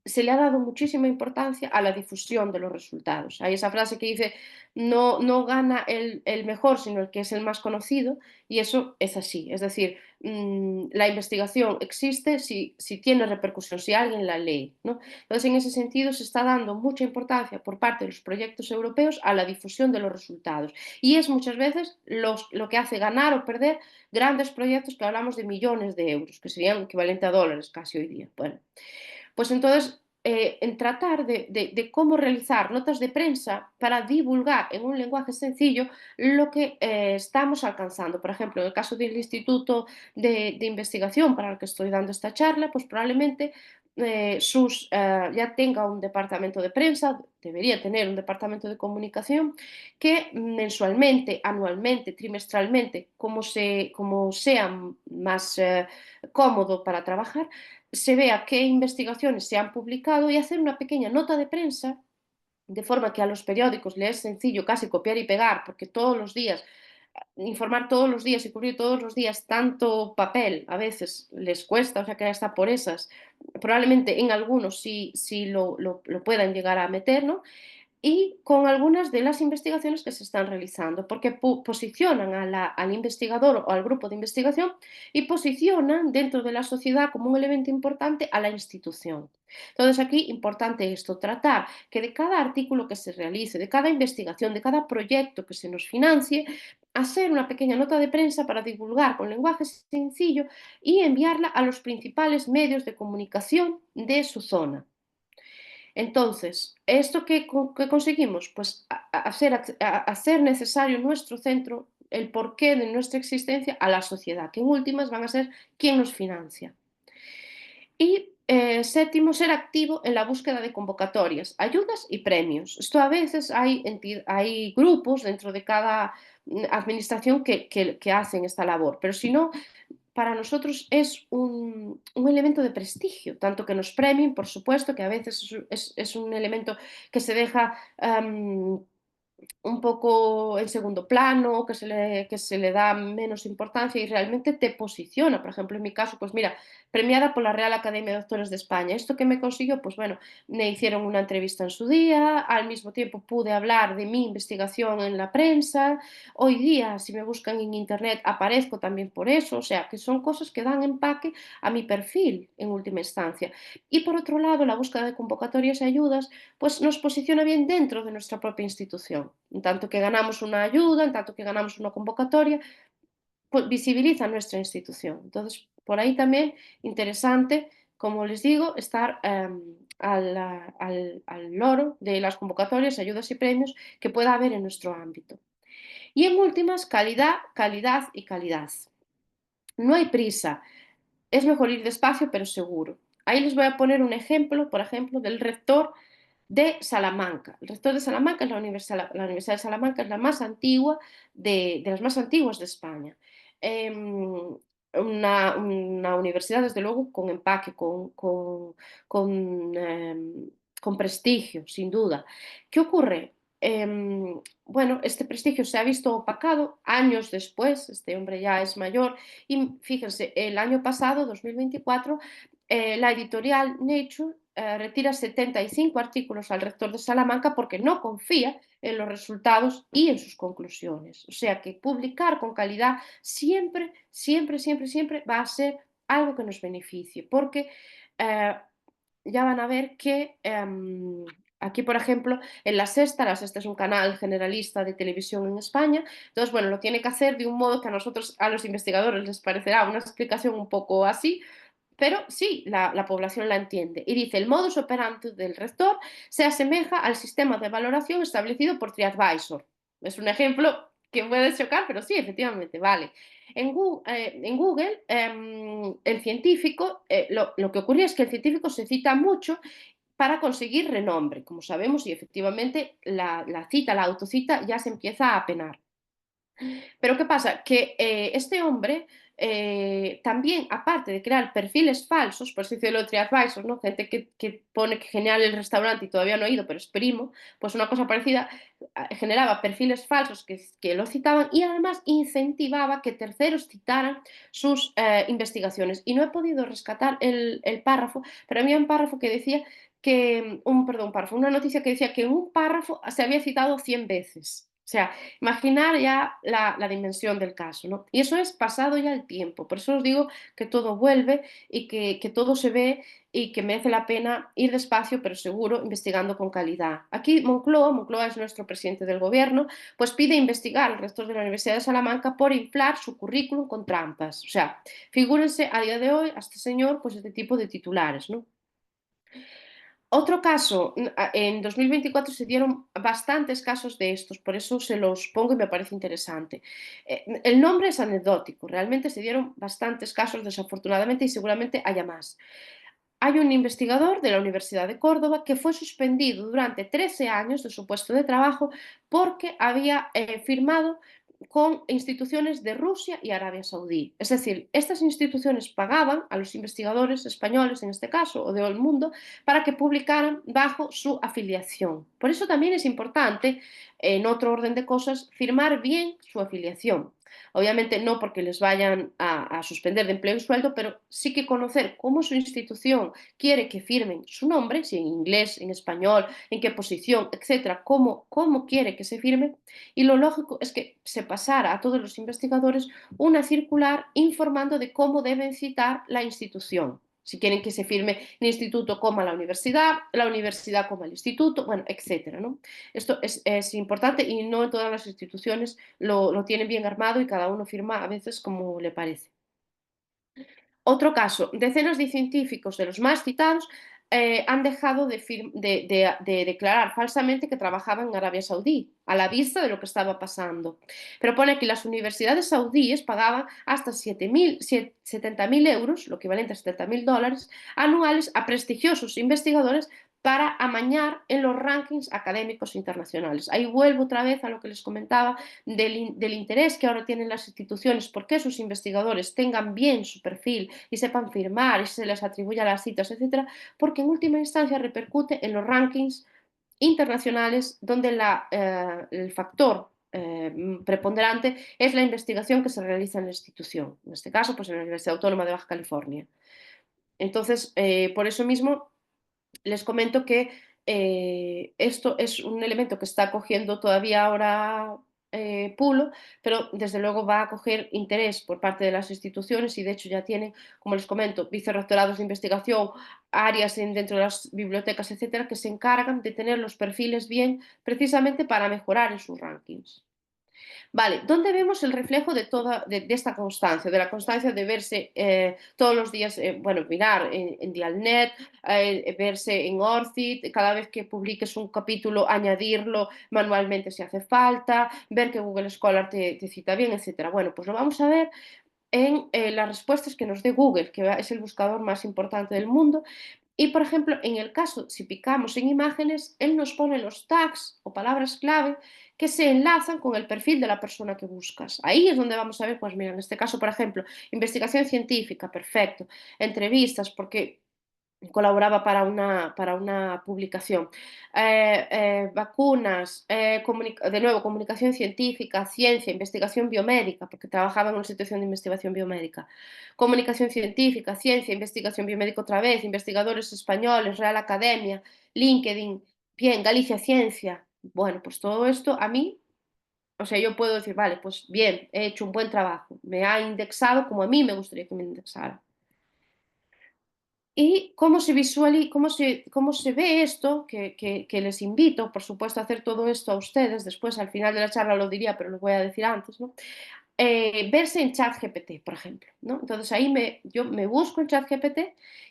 se le ha dado muchísima importancia a la difusión de los resultados. Hay esa frase que dice, no gana el mejor, sino el que es el más conocido, y eso es así. Es decir, la investigación existe si tiene repercusión, si alguien la lee, ¿no? Entonces, en ese sentido, se está dando mucha importancia por parte de los proyectos europeos a la difusión de los resultados. Y es muchas veces lo que hace ganar o perder grandes proyectos que hablamos de millones de euros, que serían equivalente a dólares casi hoy día. Bueno, pues entonces en tratar de cómo realizar notas de prensa para divulgar en un lenguaje sencillo lo que estamos alcanzando. Por ejemplo, en el caso del Instituto de Investigación para el que estoy dando esta charla, pues probablemente ya tenga un departamento de prensa, debería tener un departamento de comunicación que mensualmente, anualmente, trimestralmente, como sea más cómodo para trabajar, se vea qué investigaciones se han publicado y hacer una pequeña nota de prensa, de forma que a los periódicos les es sencillo casi copiar y pegar, porque todos los días, informar todos los días y cubrir todos los días tanto papel a veces les cuesta, o sea que hasta por esas, probablemente en algunos sí lo puedan llegar a meter, ¿no? Y con algunas de las investigaciones que se están realizando, porque posicionan al investigador o al grupo de investigación y posicionan dentro de la sociedad como un elemento importante a la institución. Entonces aquí importante esto, tratar que de cada artículo que se realice, de cada investigación, de cada proyecto que se nos financie, hacer una pequeña nota de prensa para divulgar con lenguaje sencillo y enviarla a los principales medios de comunicación de su zona. Entonces, ¿esto qué conseguimos? Pues hacer necesario nuestro centro, el porqué de nuestra existencia a la sociedad, que en últimas van a ser quien nos financia. Y séptimo, ser activo en la búsqueda de convocatorias, ayudas y premios. Esto a veces hay grupos dentro de cada administración que hacen esta labor, pero si no, para nosotros es un elemento de prestigio, tanto que nos premien, por supuesto, que a veces es un elemento que se deja un poco en segundo plano, que se le da menos importancia y realmente te posiciona. Por ejemplo, en mi caso, pues mira, premiada por la Real Academia de Doctores de España. ¿Esto que me consiguió? Pues bueno, me hicieron una entrevista en su día, al mismo tiempo pude hablar de mi investigación en la prensa. Hoy día, si me buscan en internet, aparezco también por eso, o sea, que son cosas que dan empaque a mi perfil en última instancia. Y por otro lado, la búsqueda de convocatorias y ayudas pues nos posiciona bien dentro de nuestra propia institución. En tanto que ganamos una ayuda, en tanto que ganamos una convocatoria, pues visibiliza nuestra institución. Entonces, por ahí también interesante, como les digo, estar al loro de las convocatorias, ayudas y premios que pueda haber en nuestro ámbito. Y en últimas, calidad, calidad y calidad. No hay prisa, es mejor ir despacio pero seguro. Ahí les voy a poner un ejemplo, por ejemplo, del rector de Salamanca. El rector de Salamanca es la Universidad de Salamanca, es la más antigua de las más antiguas de España. Una universidad, desde luego, con empaque, con prestigio, sin duda. ¿Qué ocurre? Bueno, este prestigio se ha visto opacado años después, este hombre ya es mayor, y fíjense, el año pasado, 2024, la editorial Nature retira 75 artículos al rector de Salamanca porque no confía en los resultados y en sus conclusiones. O sea que publicar con calidad siempre, siempre, siempre, siempre va a ser algo que nos beneficie, porque eh, ya van a ver que aquí, por ejemplo, en La Sexta es un canal generalista de televisión en España, entonces, bueno, lo tiene que hacer de un modo que a nosotros, a los investigadores, les parecerá una explicación un poco así, pero sí, la población la entiende. Y dice, el modus operandi del rector se asemeja al sistema de valoración establecido por TriAdvisor. Es un ejemplo que puede chocar, pero sí, efectivamente, vale. En Google el científico, lo que ocurría es que el científico se cita mucho para conseguir renombre, como sabemos, y efectivamente la cita, la autocita ya se empieza a penar. Pero ¿qué pasa? Que este hombre también, aparte de crear perfiles falsos, por eso dice el TriAdvisor, ¿no? Gente que pone que genial el restaurante y todavía no ha ido, pero es primo, pues una cosa parecida, generaba perfiles falsos que lo citaban y además incentivaba que terceros citaran sus investigaciones. Y no he podido rescatar el párrafo, pero había un párrafo que decía perdón, párrafo, una noticia que decía que en un párrafo se había citado 100 veces. O sea, imaginar ya la dimensión del caso, ¿no? Y eso es pasado ya el tiempo. Por eso os digo que todo vuelve y que todo se ve y que merece la pena ir despacio, pero seguro, investigando con calidad. Aquí Moncloa es nuestro presidente del gobierno, pues pide investigar al rector de la Universidad de Salamanca por inflar su currículum con trampas. O sea, figúrense a día de hoy a este señor, pues este tipo de titulares, ¿no? Otro caso, en 2024 se dieron bastantes casos de estos, por eso se los pongo y me parece interesante. El nombre es anecdótico, realmente se dieron bastantes casos desafortunadamente y seguramente haya más. Hay un investigador de la Universidad de Córdoba que fue suspendido durante 13 años de su puesto de trabajo porque había firmado con instituciones de Rusia y Arabia Saudí. Es decir, estas instituciones pagaban a los investigadores españoles, en este caso, o del mundo, para que publicaran bajo su afiliación. Por eso también es importante, en otro orden de cosas, firmar bien su afiliación. Obviamente no porque les vayan a suspender de empleo y sueldo, pero sí que conocer cómo su institución quiere que firmen su nombre, si en inglés, en español, en qué posición, etcétera, cómo quiere que se firme. Y lo lógico es que se pasara a todos los investigadores una circular informando de cómo deben citar la institución. Si quieren que se firme el instituto como la universidad como el instituto, bueno, etcétera, ¿no? Esto es importante y no en todas las instituciones lo tienen bien armado y cada uno firma a veces como le parece. Otro caso, decenas de científicos de los más citados han dejado de declarar falsamente que trabajaban en Arabia Saudí, a la vista de lo que estaba pasando. Pero pone que las universidades saudíes pagaban hasta 70.000 euros, lo equivalente a 70.000 dólares, anuales a prestigiosos investigadores para amañar en los rankings académicos internacionales. Ahí vuelvo otra vez a lo que les comentaba del interés que ahora tienen las instituciones porque sus investigadores tengan bien su perfil y sepan firmar y se les atribuya las citas, etcétera, porque en última instancia repercute en los rankings internacionales donde el factor preponderante es la investigación que se realiza en la institución, en este caso pues en la Universidad Autónoma de Baja California. Entonces, por eso mismo les comento que esto es un elemento que está cogiendo todavía ahora pulo, pero desde luego va a coger interés por parte de las instituciones y de hecho ya tienen, como les comento, vicerrectorados de investigación, áreas dentro de las bibliotecas, etcétera, que se encargan de tener los perfiles bien precisamente para mejorar en sus rankings. Vale, ¿dónde vemos el reflejo de esta constancia? De la constancia de verse todos los días, bueno, mirar en Dialnet, verse en Orcid, cada vez que publiques un capítulo, añadirlo manualmente si hace falta, ver que Google Scholar te cita bien, etcétera. Bueno, pues lo vamos a ver en las respuestas que nos dé Google, que es el buscador más importante del mundo. Y, por ejemplo, en el caso, si picamos en imágenes, él nos pone los tags o palabras clave que se enlazan con el perfil de la persona que buscas. Ahí es donde vamos a ver, pues mira, en este caso, por ejemplo, investigación científica, perfecto, entrevistas, porque colaboraba para una publicación. Vacunas, de nuevo, comunicación científica, ciencia, investigación biomédica, porque trabajaba en una situación de investigación biomédica. Comunicación científica, ciencia, investigación biomédica otra vez, investigadores españoles, Real Academia, LinkedIn, bien, Galicia Ciencia. Bueno, pues todo esto a mí, o sea, yo puedo decir, vale, pues bien, he hecho un buen trabajo, me ha indexado como a mí me gustaría que me indexara. ¿Y cómo se ve esto? Que les invito, por supuesto, a hacer todo esto a ustedes. Después, al final de la charla lo diría, pero lo voy a decir antes, ¿no? Verse en ChatGPT, por ejemplo, ¿no? Entonces ahí yo me busco en ChatGPT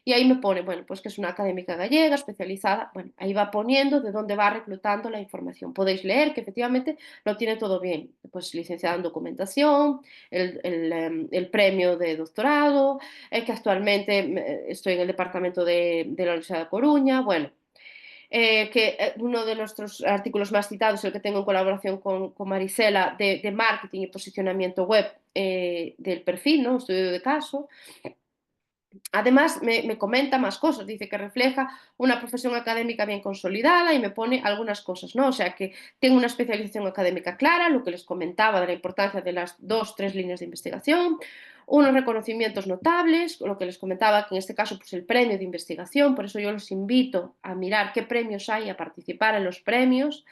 y ahí me pone, bueno, pues que es una académica gallega especializada, bueno, ahí va poniendo de dónde va reclutando la información. Podéis leer que efectivamente lo tiene todo bien, pues licenciada en documentación, el premio de doctorado, que actualmente estoy en el departamento de la Universidad de Coruña, bueno, que uno de nuestros artículos más citados, el que tengo en colaboración con Marisela, de marketing y posicionamiento web del perfil, ¿no? Estudio de caso. Además, me comenta más cosas, dice que refleja una profesión académica bien consolidada y me pone algunas cosas, ¿no? O sea, que tengo una especialización académica clara, lo que les comentaba de la importancia de las 2, 3 líneas de investigación, unos reconocimientos notables, lo que les comentaba que en este caso pues el premio de investigación, por eso yo los invito a mirar qué premios hay, a participar en los premios.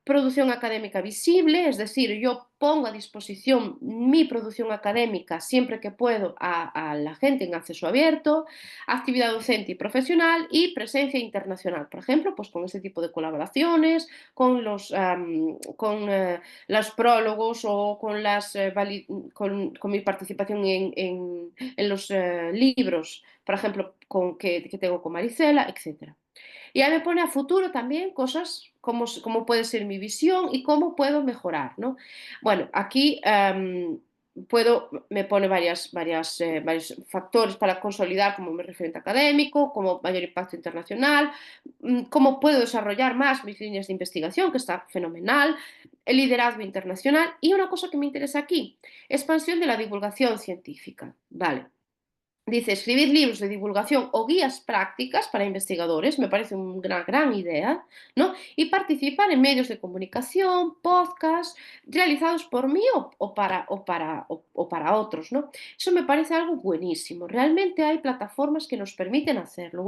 Producción académica visible, es decir, yo pongo a disposición mi producción académica siempre que puedo a la gente en acceso abierto, actividad docente y profesional y presencia internacional, por ejemplo, pues con este tipo de colaboraciones, con los prólogos o con mi participación en los libros, por ejemplo, que tengo con Marisela, etc. Y ahí me pone a futuro también cosas cómo puede ser mi visión y cómo puedo mejorar, ¿no? Bueno, aquí me pone varios factores para consolidar como mi referente académico, como mayor impacto internacional, cómo puedo desarrollar más mis líneas de investigación, que está fenomenal, el liderazgo internacional y una cosa que me interesa aquí, expansión de la divulgación científica. Vale, dice, escribir libros de divulgación o guías prácticas para investigadores, me parece una gran idea, ¿no? Y participar en medios de comunicación, podcasts, realizados por mí o para otros, ¿no? Eso me parece algo buenísimo. Realmente hay plataformas que nos permiten hacerlo.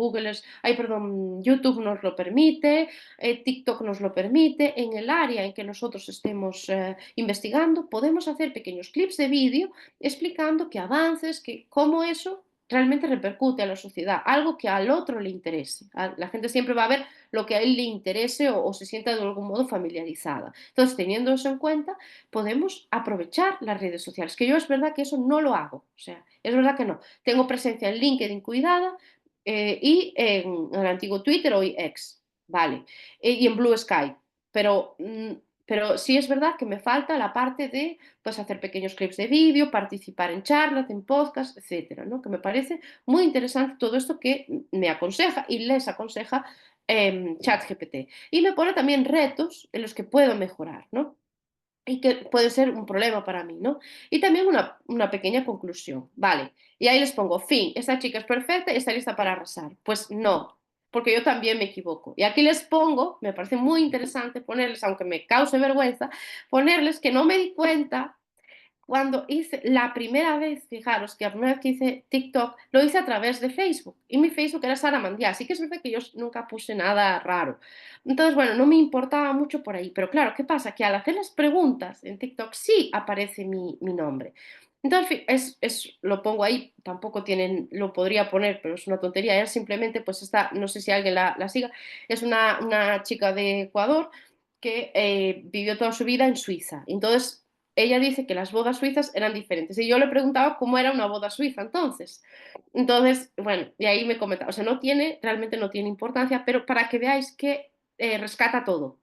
YouTube nos lo permite, TikTok nos lo permite. En el área en que nosotros estemos investigando, podemos hacer pequeños clips de vídeo explicando qué avances, cómo eso realmente repercute a la sociedad, algo que al otro le interese. La gente siempre va a ver lo que a él le interese o se sienta de algún modo familiarizada. Entonces, teniendo eso en cuenta, podemos aprovechar las redes sociales, que yo es verdad que eso no lo hago, o sea, es verdad que no. Tengo presencia en LinkedIn cuidada y en el antiguo Twitter, hoy X, vale, y en Blue Sky, pero pero sí es verdad que me falta la parte de pues, hacer pequeños clips de vídeo, participar en charlas, en podcasts, etcétera, ¿no? Que me parece muy interesante todo esto que me aconseja y les aconseja ChatGPT. Y me pone también retos en los que puedo mejorar, ¿no? Y que puede ser un problema para mí, ¿no? Y también una pequeña conclusión, ¿vale? Y ahí les pongo, fin, esta chica es perfecta y está lista para arrasar. Pues no, porque yo también me equivoco. Y aquí les pongo, me parece muy interesante ponerles, aunque me cause vergüenza, ponerles que no me di cuenta cuando hice la primera vez, fijaros que la primera vez que hice TikTok, lo hice a través de Facebook. Y mi Facebook era Sara Mandía, así que es verdad que yo nunca puse nada raro. Entonces, bueno, no me importaba mucho por ahí. Pero claro, ¿qué pasa? Que al hacer las preguntas en TikTok sí aparece mi nombre. Entonces, lo pongo ahí, tampoco tienen, lo podría poner, pero es una tontería. Ella simplemente, pues está, no sé si alguien la siga, es una chica de Ecuador que vivió toda su vida en Suiza. Entonces, ella dice que las bodas suizas eran diferentes. Y yo le preguntaba cómo era una boda suiza entonces. Entonces, bueno, y ahí me comentaba, o sea, realmente no tiene importancia, pero para que veáis que rescata todo.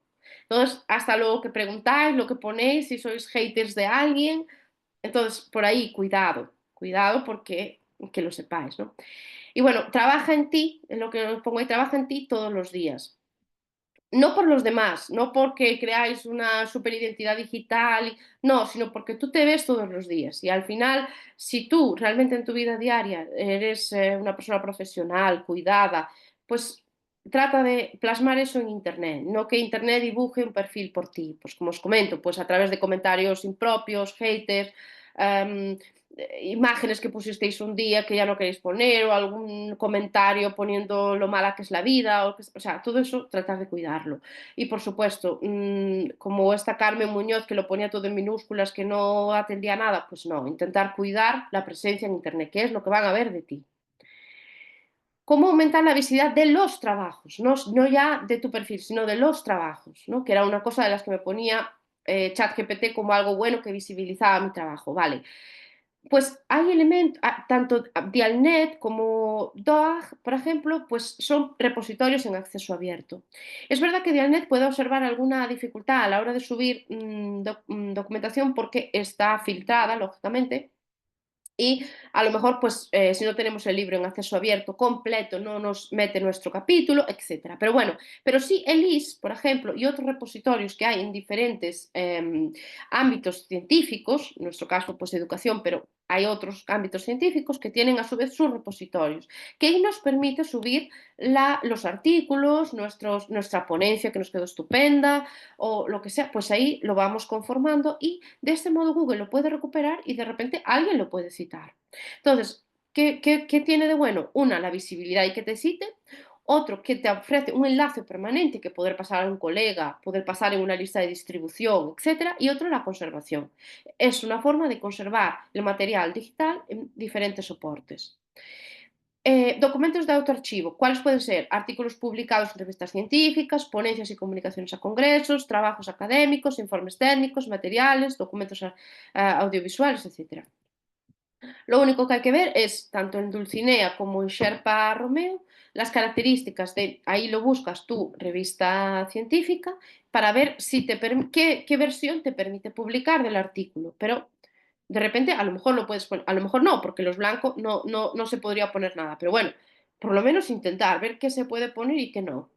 Entonces, hasta lo que preguntáis, lo que ponéis, si sois haters de alguien, entonces, por ahí, cuidado porque que lo sepáis, ¿no? Y bueno, trabaja en ti, en lo que os pongo ahí, trabaja en ti todos los días. No por los demás, no porque creáis una superidentidad digital, no, sino porque tú te ves todos los días y al final, si tú realmente en tu vida diaria eres una persona profesional, cuidada, pues trata de plasmar eso en Internet, no que Internet dibuje un perfil por ti, pues como os comento, pues a través de comentarios impropios, haters, um, imágenes que pusisteis un día que ya no queréis poner o algún comentario poniendo lo mala que es la vida, o sea, todo eso tratar de cuidarlo. Y por supuesto, como esta Carmen Muñoz que lo ponía todo en minúsculas, que no atendía nada, pues no, intentar cuidar la presencia en Internet, que es lo que van a ver de ti. ¿Cómo aumentar la visibilidad de los trabajos? No ya de tu perfil, sino de los trabajos, ¿no? Que era una cosa de las que me ponía ChatGPT como algo bueno que visibilizaba mi trabajo. Vale, pues hay elementos, tanto Dialnet como DOAG, por ejemplo, pues son repositorios en acceso abierto. Es verdad que Dialnet puede observar alguna dificultad a la hora de subir documentación porque está filtrada, lógicamente, y a lo mejor, pues, si no tenemos el libro en acceso abierto completo, no nos mete nuestro capítulo, etcétera. Pero bueno, pero sí el IS, por ejemplo, y otros repositorios que hay en diferentes ámbitos científicos, en nuestro caso, pues educación, pero hay otros ámbitos científicos que tienen a su vez sus repositorios, que ahí nos permite subir los artículos, nuestra ponencia que nos quedó estupenda, o lo que sea, pues ahí lo vamos conformando y de este modo Google lo puede recuperar y de repente alguien lo puede citar. Entonces, ¿qué tiene de bueno? Una, la visibilidad y que te cite. Otro, que te ofrece un enlace permanente que poder pasar a un colega, poder pasar en una lista de distribución, etcétera. Y otro, la conservación. Es una forma de conservar el material digital en diferentes soportes. Documentos de autoarchivo. ¿Cuáles pueden ser? Artículos publicados en revistas científicas, ponencias y comunicaciones a congresos, trabajos académicos, informes técnicos, materiales, documentos audiovisuales, etc. Lo único que hay que ver es, tanto en Dulcinea como en Sherpa Romeo, las características de, ahí lo buscas tú, revista científica, para ver si qué versión te permite publicar del artículo. Pero de repente a lo mejor lo puedes poner, a lo mejor no, porque los blancos no se podría poner nada. Pero bueno, por lo menos intentar ver qué se puede poner y qué no.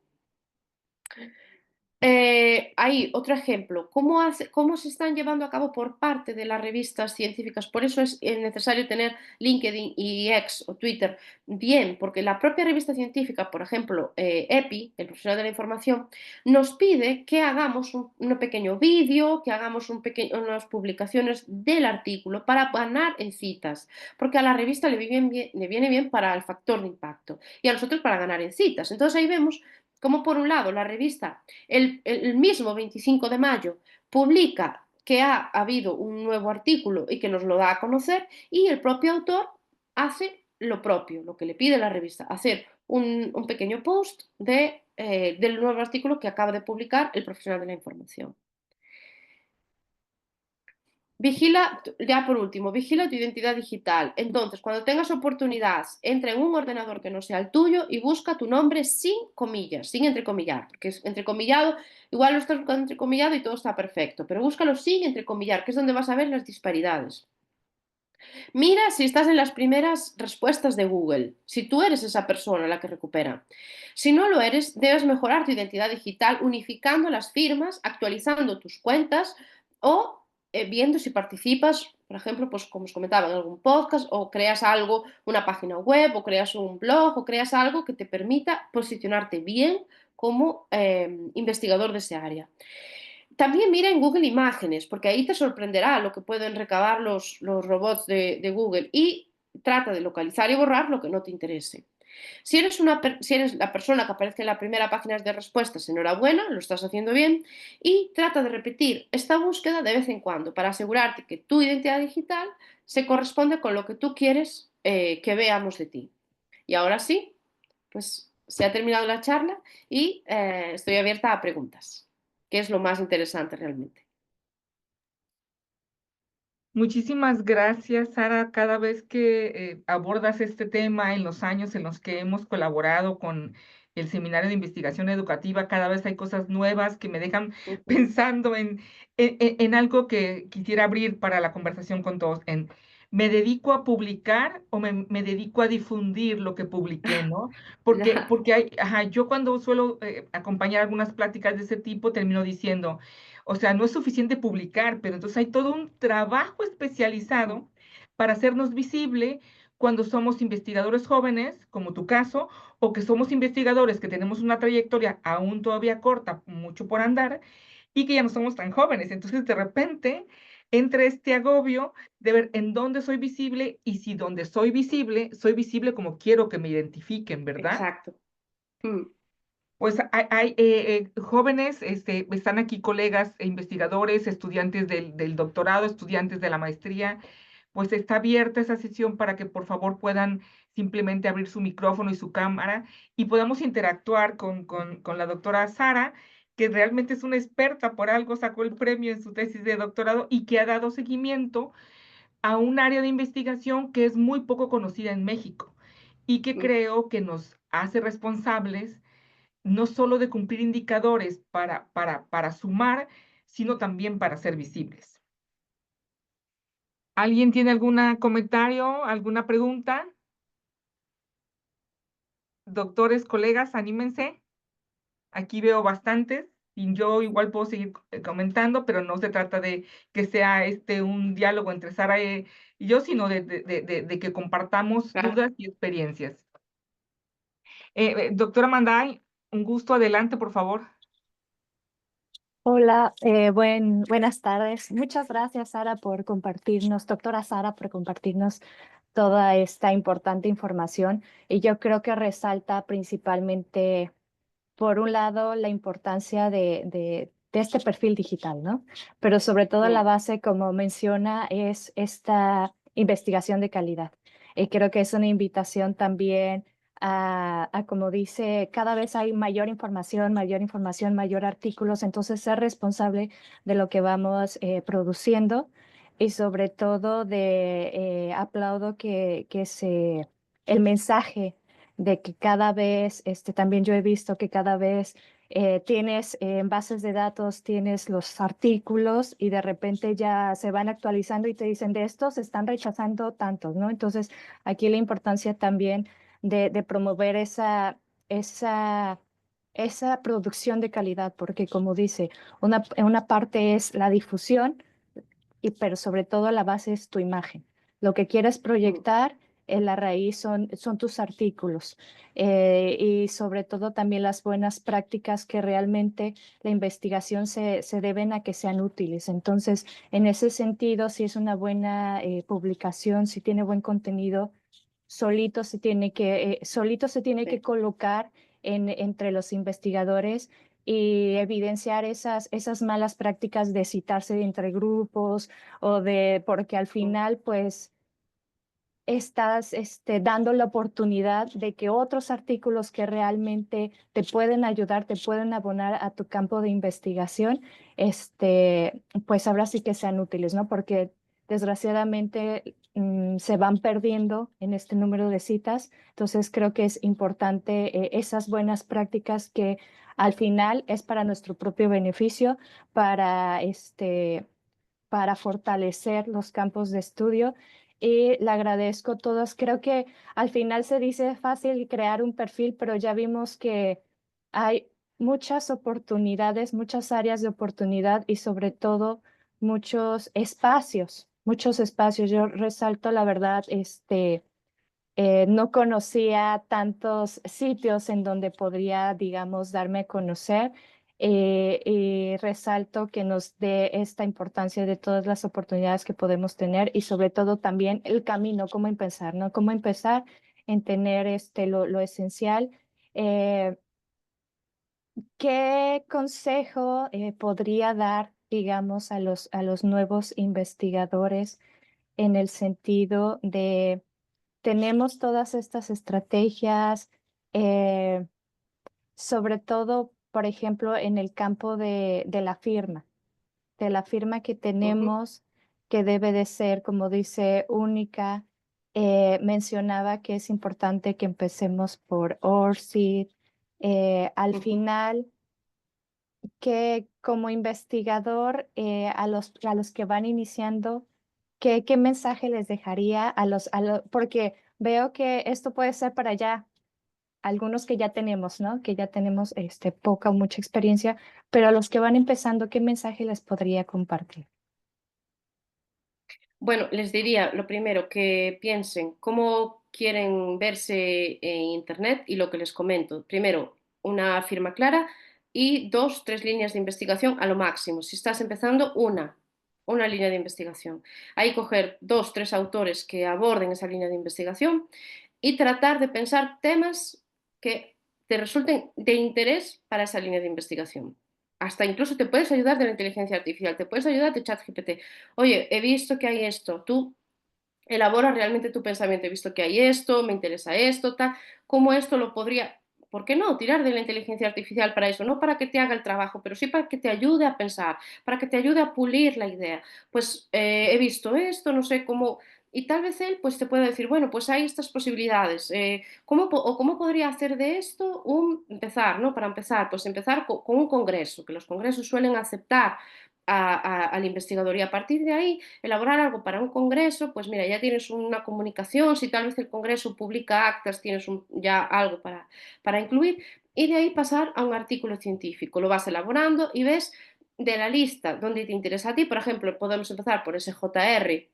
Ahí, otro ejemplo, cómo se están llevando a cabo por parte de las revistas científicas. Por eso es necesario tener LinkedIn y X o Twitter bien, porque la propia revista científica, por ejemplo, EPI, el profesional de la información, nos pide que hagamos un pequeño vídeo, que hagamos unas publicaciones del artículo para ganar en citas, porque a la revista le viene bien para el factor de impacto y a nosotros para ganar en citas. Entonces ahí vemos como por un lado la revista el mismo 25 de mayo publica que ha habido un nuevo artículo y que nos lo da a conocer, y el propio autor hace lo propio, lo que le pide la revista, hacer un pequeño post del nuevo artículo que acaba de publicar el profesional de la información. Vigila, ya por último, vigila tu identidad digital. Entonces, cuando tengas oportunidad, entra en un ordenador que no sea el tuyo y busca tu nombre sin comillas, sin entrecomillar, porque es entrecomillado, igual lo estás buscando entrecomillado y todo está perfecto, pero búscalo sin entrecomillar, que es donde vas a ver las disparidades. Mira si estás en las primeras respuestas de Google, si tú eres esa persona la que recupera. Si no lo eres, debes mejorar tu identidad digital unificando las firmas, actualizando tus cuentas o viendo si participas, por ejemplo, pues como os comentaba, en algún podcast o creas algo, una página web o creas un blog o creas algo que te permita posicionarte bien como investigador de ese área. También mira en Google Imágenes, porque ahí te sorprenderá lo que pueden recabar los robots de Google, y trata de localizar y borrar lo que no te interese. Si eres la persona que aparece en la primera página de respuestas, enhorabuena, lo estás haciendo bien, y trata de repetir esta búsqueda de vez en cuando para asegurarte que tu identidad digital se corresponde con lo que tú quieres que veamos de ti. Y ahora sí, pues se ha terminado la charla y estoy abierta a preguntas, que es lo más interesante realmente.
Muchísimas gracias, Sara. Cada vez que abordas este tema en los años en los que hemos colaborado con el Seminario de Investigación Educativa, cada vez hay cosas nuevas que me dejan
Ujú.
pensando en algo que quisiera abrir para la conversación con todos. ¿Me dedico a publicar o me dedico a difundir lo que publiqué, no?
Ya,
Porque ajá, yo cuando suelo acompañar algunas pláticas de ese tipo, termino diciendo, o sea, no es suficiente publicar, pero entonces hay todo un trabajo especializado para hacernos visible cuando somos investigadores jóvenes, como tu caso, o que somos investigadores que tenemos una trayectoria aún todavía corta, mucho por andar, y que ya no somos tan jóvenes. Entonces, de repente, entra este agobio de ver en dónde soy visible y si donde soy visible como quiero que me identifiquen, ¿verdad?
exacto. Mm,
Pues hay, jóvenes, están aquí colegas e investigadores, estudiantes del doctorado, estudiantes de la maestría, pues está abierta esa sesión para que por favor puedan simplemente abrir su micrófono y su cámara y podamos interactuar con la doctora Sara, que realmente es una experta, por algo sacó el premio en su tesis de doctorado y que ha dado seguimiento a un área de investigación que es muy poco conocida en México y que
mm.
creo que nos hace responsables no solo de cumplir indicadores para sumar, sino también para ser visibles. ¿Alguien tiene algún comentario, alguna pregunta? Doctores, colegas, anímense. Aquí veo bastantes y yo igual puedo seguir comentando, pero no se trata de que sea un diálogo entre Sara y yo, sino de que compartamos
Claro.
dudas y experiencias. Doctora Manday, un gusto, adelante, por favor.
Hola, buenas tardes. Muchas gracias, Sara, por compartirnos, doctora Sara, por compartirnos toda esta importante información. Y yo creo que resalta principalmente, por un lado, la importancia de este perfil digital, ¿no? Pero sobre todo la
Mm,
base, como menciona, es esta investigación de calidad. Y creo que es una invitación también como dice, cada vez hay mayor información, mayor artículos, entonces ser responsable de lo que vamos produciendo y sobre todo aplaudo el mensaje de que cada vez, también yo he visto que cada vez tienes en bases de datos, tienes los artículos y de repente ya se van actualizando y te dicen de estos se están rechazando tantos, ¿no? Entonces, aquí la importancia también de promover esa, esa producción de calidad, porque como dice, una parte es la difusión, pero sobre todo la base es tu imagen. Lo que quieres proyectar en la raíz son tus artículos y sobre todo también las buenas prácticas que realmente la investigación se deben a que sean útiles. Entonces, en ese sentido, si es una buena publicación, si tiene buen contenido, solito se tiene que colocar entre los investigadores y evidenciar esas malas prácticas de citarse entre grupos porque al final, pues, estás dando la oportunidad de que otros artículos que realmente te pueden ayudar, te pueden abonar a tu campo de investigación, pues ahora sí que sean útiles, ¿no? Porque desgraciadamente se van perdiendo en este número de citas. Entonces creo que es importante esas buenas prácticas que al final es para nuestro propio beneficio, para para fortalecer los campos de estudio y le agradezco todas. Creo que al final se dice fácil crear un perfil, pero ya vimos que hay muchas oportunidades, muchas áreas de oportunidad y sobre todo muchos espacios, muchos espacios. Yo resalto la verdad, no conocía tantos sitios en donde podría, digamos, darme a conocer y resalto que nos dé esta importancia de todas las oportunidades que podemos tener y sobre todo también el camino, cómo empezar, ¿no? Cómo empezar en tener lo esencial. Eh, ¿Qué consejo podría dar, digamos, a los nuevos investigadores en el sentido de tenemos todas estas estrategias, sobre todo, por ejemplo, en el campo de la firma que tenemos, que debe de ser, como dice, única. Mencionaba que es importante que empecemos por ORCID. Al final, que como investigador, a los que van iniciando, qué mensaje les dejaría porque veo que esto puede ser para ya algunos que ya tenemos, ¿no? Que ya tenemos poca o mucha experiencia, pero a los que van empezando, ¿qué mensaje les podría compartir?
Bueno, les diría lo primero que piensen cómo quieren verse en Internet y lo que les comento. Primero, una firma clara y dos, tres líneas de investigación a lo máximo. Si estás empezando, una línea de investigación. Ahí coger dos, tres autores que aborden esa línea de investigación y tratar de pensar temas que te resulten de interés para esa línea de investigación. Hasta incluso te puedes ayudar de la inteligencia artificial, te puedes ayudar de ChatGPT. Oye, he visto que hay esto, tú elabora realmente tu pensamiento, he visto que hay esto, me interesa esto, tal, cómo esto lo podría, ¿por qué no? Tirar de la inteligencia artificial para eso, no para que te haga el trabajo, pero sí para que te ayude a pensar, para que te ayude a pulir la idea. Pues he visto esto, no sé cómo, y tal vez él pues te puede decir, bueno, pues hay estas posibilidades, ¿cómo podría hacer de esto empezar, ¿no? Para empezar, pues empezar con un congreso, que los congresos suelen aceptar al investigador y a partir de ahí elaborar algo para un congreso, pues mira, ya tienes una comunicación, si tal vez el congreso publica actas, tienes ya algo para incluir y de ahí pasar a un artículo científico, lo vas elaborando y ves de la lista donde te interesa a ti, por ejemplo, podemos empezar por SJR,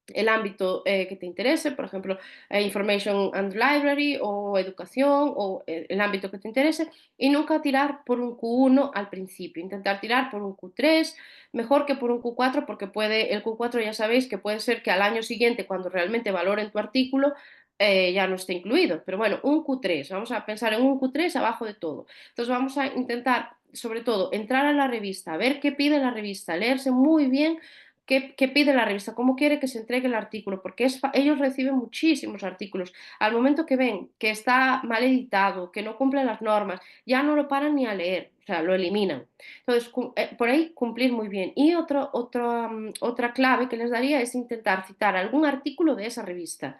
el ámbito que te interese, por ejemplo, Information and Library o educación o el ámbito que te interese y nunca tirar por un Q1 al principio, intentar tirar por un Q3, mejor que por un Q4 porque el Q4 ya sabéis que puede ser que al año siguiente cuando realmente valoren tu artículo ya no esté incluido, pero bueno, un Q3, vamos a pensar en un Q3 abajo de todo. Entonces vamos a intentar sobre todo entrar a la revista, ver qué pide la revista, leerse muy bien qué pide la revista, cómo quiere que se entregue el artículo, porque ellos reciben muchísimos artículos. Al momento que ven que está mal editado, que no cumple las normas, ya no lo paran ni a leer, o sea, lo eliminan. Entonces, por ahí cumplir muy bien. Y otra clave que les daría es intentar citar algún artículo de esa revista,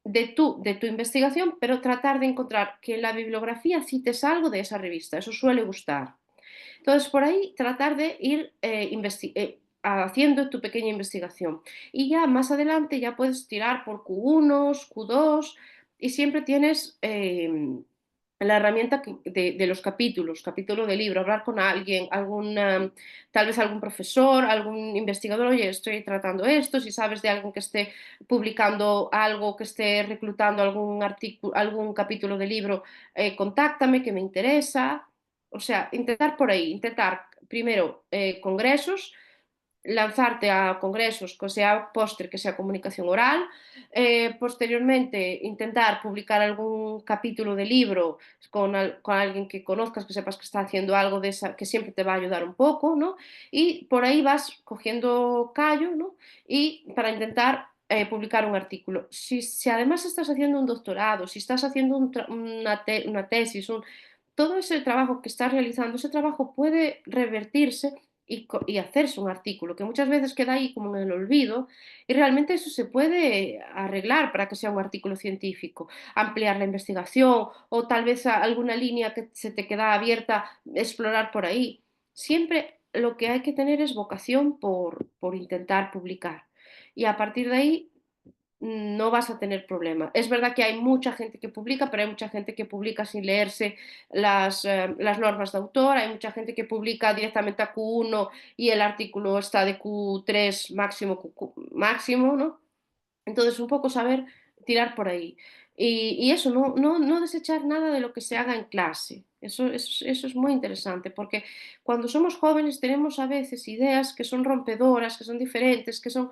de tu investigación, pero tratar de encontrar que en la bibliografía cites algo de esa revista. Eso suele gustar. Entonces, por ahí tratar de ir haciendo tu pequeña investigación. Y ya más adelante ya puedes tirar por Q1, Q2 y siempre tienes la herramienta de los capítulos, capítulo de libro, hablar con alguien, tal vez algún profesor, algún investigador, oye, estoy tratando esto, si sabes de alguien que esté publicando algo, que esté reclutando algún artículo, algún capítulo de libro, contáctame, que me interesa. O sea, intentar por ahí, intentar primero congresos, lanzarte a congresos, que sea póster, que sea comunicación oral, posteriormente intentar publicar algún capítulo de libro con alguien que conozcas, que sepas que está haciendo algo de esa, que siempre te va a ayudar un poco, ¿no? Y por ahí vas cogiendo callo, ¿no? Y para intentar publicar un artículo. Si además estás haciendo un doctorado, si estás haciendo una tesis, todo ese trabajo que estás realizando, ese trabajo puede revertirse y hacerse un artículo, que muchas veces queda ahí como en el olvido, y realmente eso se puede arreglar para que sea un artículo científico, ampliar la investigación o tal vez alguna línea que se te queda abierta, explorar por ahí. Siempre lo que hay que tener es vocación por intentar publicar. Y a partir de ahí no vas a tener problema. Es verdad que hay mucha gente que publica, pero hay mucha gente que publica sin leerse las normas de autor, hay mucha gente que publica directamente a Q1 y el artículo está de Q3 máximo, ¿no? Entonces, un poco saber tirar por ahí. Y eso, no desechar nada de lo que se haga en clase. Eso es muy interesante, porque cuando somos jóvenes tenemos a veces ideas que son rompedoras, que son diferentes, que son...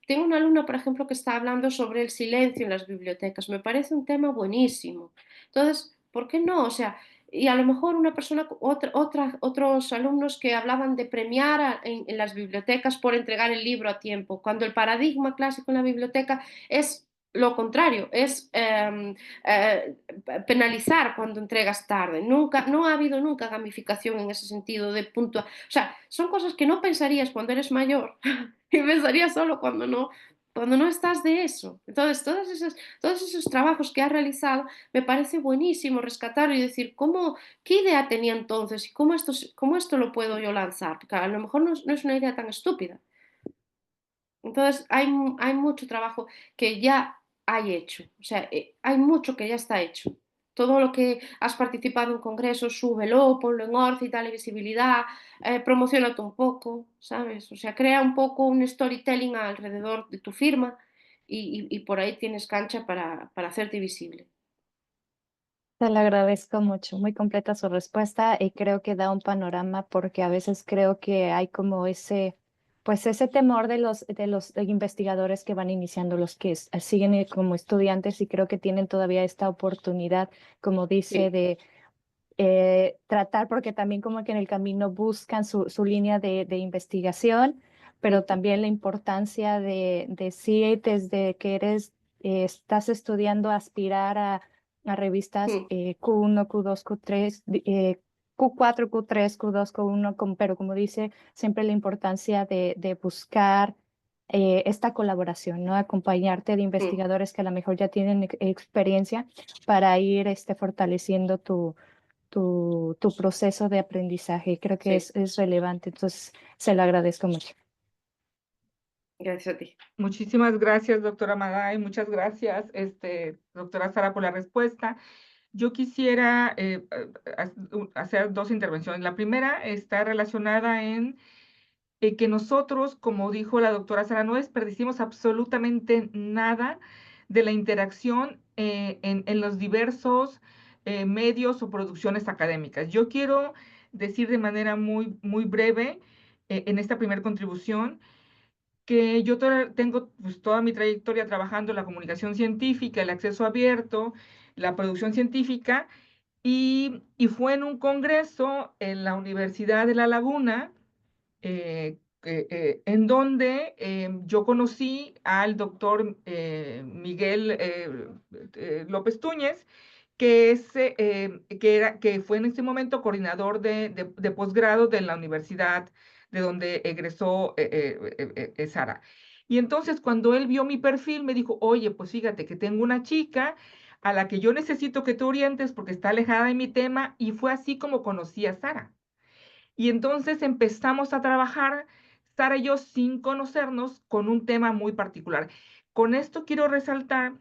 Tengo una alumna, por ejemplo, que está hablando sobre el silencio en las bibliotecas. Me parece un tema buenísimo. Entonces, ¿por qué no? O sea, y a lo mejor una persona, otros alumnos que hablaban de premiar en las bibliotecas por entregar el libro a tiempo, cuando el paradigma clásico en la biblioteca es lo contrario, es penalizar cuando entregas tarde. Nunca, no ha habido nunca gamificación en ese sentido de punto. O sea, son cosas que no pensarías cuando eres mayor y pensarías solo cuando no estás de eso. Entonces, todos esos trabajos que has realizado me parece buenísimo rescatarlo y decir, ¿qué idea tenía entonces y cómo esto lo puedo yo lanzar? Porque a lo mejor no es una idea tan estúpida. Entonces, hay mucho trabajo que ya hay hecho, o sea, hay mucho que ya está hecho. Todo lo que has participado en congresos, súbelo, ponlo en Orci, dale visibilidad, promocionate un poco, ¿sabes? O sea, crea un poco un storytelling alrededor de tu firma y por ahí tienes cancha para hacerte visible.
Te lo agradezco mucho, muy completa su respuesta y creo que da un panorama porque a veces creo que hay como pues ese temor de los investigadores que van iniciando, los que siguen como estudiantes y creo que tienen todavía esta oportunidad, como dice,
Sí.
de tratar, porque también como que en el camino buscan su línea de investigación, pero
Ujú,
también la importancia de sí, desde que estás estudiando, aspirar a revistas
ujú,
Q1, Q2, Q3, Q4, Q3, Q2, Q1, pero como dice, siempre la importancia de buscar esta colaboración, ¿no? Acompañarte de
ujú,
investigadores que a lo mejor ya tienen experiencia para ir fortaleciendo tu proceso de aprendizaje. Creo que
sí,
es relevante, entonces se lo agradezco mucho.
gracias a ti.
Muchísimas gracias, doctora Maday, muchas gracias, doctora Sara, por la respuesta. Yo quisiera hacer dos intervenciones. La primera está relacionada en que nosotros, como dijo la doctora Sara, no desperdiciemos absolutamente nada de la interacción en los diversos medios o producciones académicas. Yo quiero decir de manera muy, muy breve en esta primera contribución que yo tengo pues, toda mi trayectoria trabajando en la comunicación científica, el acceso abierto, la producción científica, y fue en un congreso en la Universidad de La Laguna, en donde yo conocí al doctor Miguel López Túñez, que fue en ese momento coordinador de posgrado de la universidad de donde egresó Sara. Y entonces cuando él vio mi perfil me dijo, oye, pues fíjate que tengo una chica a la que yo necesito que tú orientes porque está alejada de mi tema, y fue así como conocí a Sara. Y entonces empezamos a trabajar, Sara y yo, sin conocernos, con un tema muy particular. Con esto quiero resaltar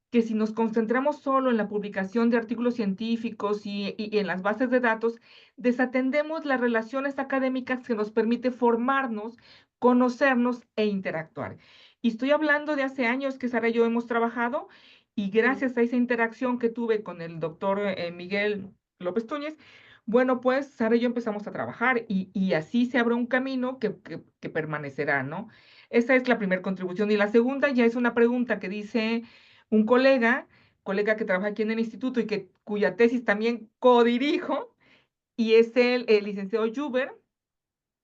que si nos concentramos solo en la publicación de artículos científicos y en las bases de datos, desatendemos las relaciones académicas que nos permite formarnos, conocernos e interactuar. Y estoy hablando de hace años que Sara y yo hemos trabajado, y gracias a esa interacción que tuve con el doctor Miguel López Túñez, bueno, pues Sara y yo empezamos a trabajar, y así se abre un camino que permanecerá, ¿no? Esa es la primera contribución. Y la segunda ya es una pregunta que dice un colega que trabaja aquí en el instituto y cuya tesis también codirijo, y es el licenciado Juber,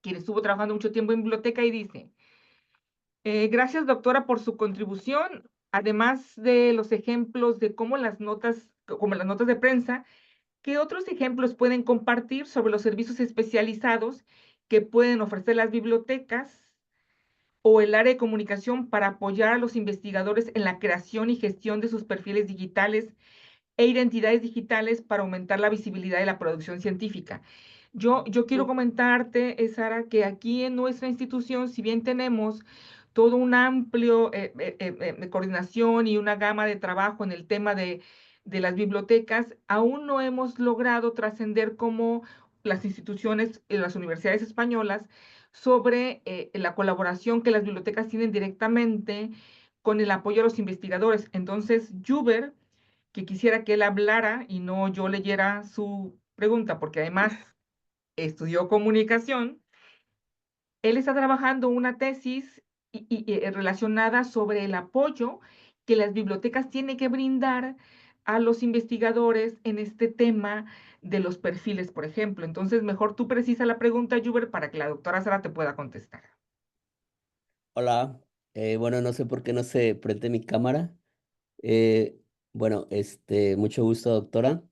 quien estuvo trabajando mucho tiempo en biblioteca, y dice, gracias doctora por su contribución, además de los ejemplos de cómo como las notas de prensa, ¿qué otros ejemplos pueden compartir sobre los servicios especializados que pueden ofrecer las bibliotecas o el área de comunicación para apoyar a los investigadores en la creación y gestión de sus perfiles digitales e identidades digitales para aumentar la visibilidad de la producción científica? Yo quiero comentarte, Sara, que aquí en nuestra institución, si bien tenemos todo un amplio coordinación y una gama de trabajo en el tema de las bibliotecas, aún no hemos logrado trascender como las instituciones, las universidades españolas, sobre la colaboración que las bibliotecas tienen directamente con el apoyo a los investigadores. Entonces, Juber, que quisiera que él hablara y no yo leyera su pregunta, porque además estudió comunicación, él está trabajando una tesis relacionada sobre el apoyo que las bibliotecas tienen que brindar a los investigadores en este tema de los perfiles, por ejemplo. Entonces, mejor tú precisa la pregunta, Juber, para que la doctora Sara te pueda contestar.
Hola, bueno, no sé por qué no se prende mi cámara. Eh, bueno, mucho gusto, doctora.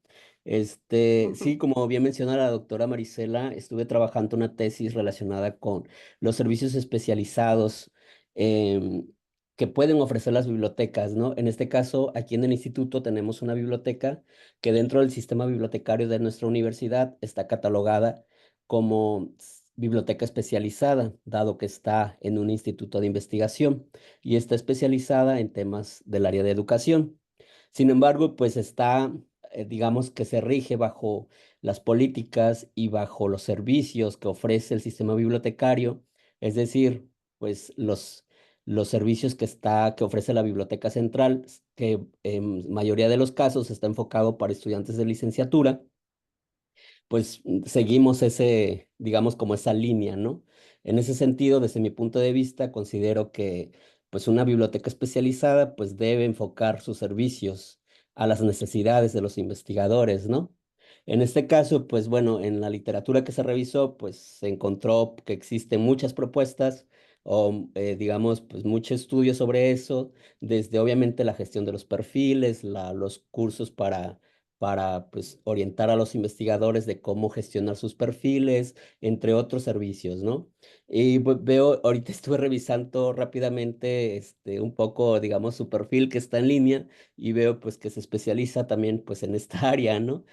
Sí, como bien mencionó la doctora Marisela, estuve trabajando una tesis relacionada con los servicios especializados em, que pueden ofrecer las bibliotecas, ¿no? En este caso, aquí en el instituto tenemos una biblioteca que dentro del sistema bibliotecario de nuestra universidad está catalogada como biblioteca especializada, dado que está en un instituto de investigación y está especializada en temas del área de educación. Sin embargo, pues está, digamos que se rige bajo las políticas y bajo los servicios que ofrece el sistema bibliotecario, es decir, pues los servicios que ofrece la Biblioteca Central, que en mayoría de los casos está enfocado para estudiantes de licenciatura, pues seguimos digamos, como esa línea, ¿no? En ese sentido, desde mi punto de vista, considero que pues una biblioteca especializada pues debe enfocar sus servicios a las necesidades de los investigadores, ¿no? En este caso, pues bueno, en la literatura que se revisó, pues se encontró que existen muchas propuestas o digamos, pues mucho estudio sobre eso, desde obviamente la gestión de los perfiles, los cursos para pues, orientar a los investigadores de cómo gestionar sus perfiles, entre otros servicios, ¿no? Y veo, ahorita estuve revisando rápidamente un poco, digamos, su perfil que está en línea y veo pues que se especializa también pues en esta área, ¿no?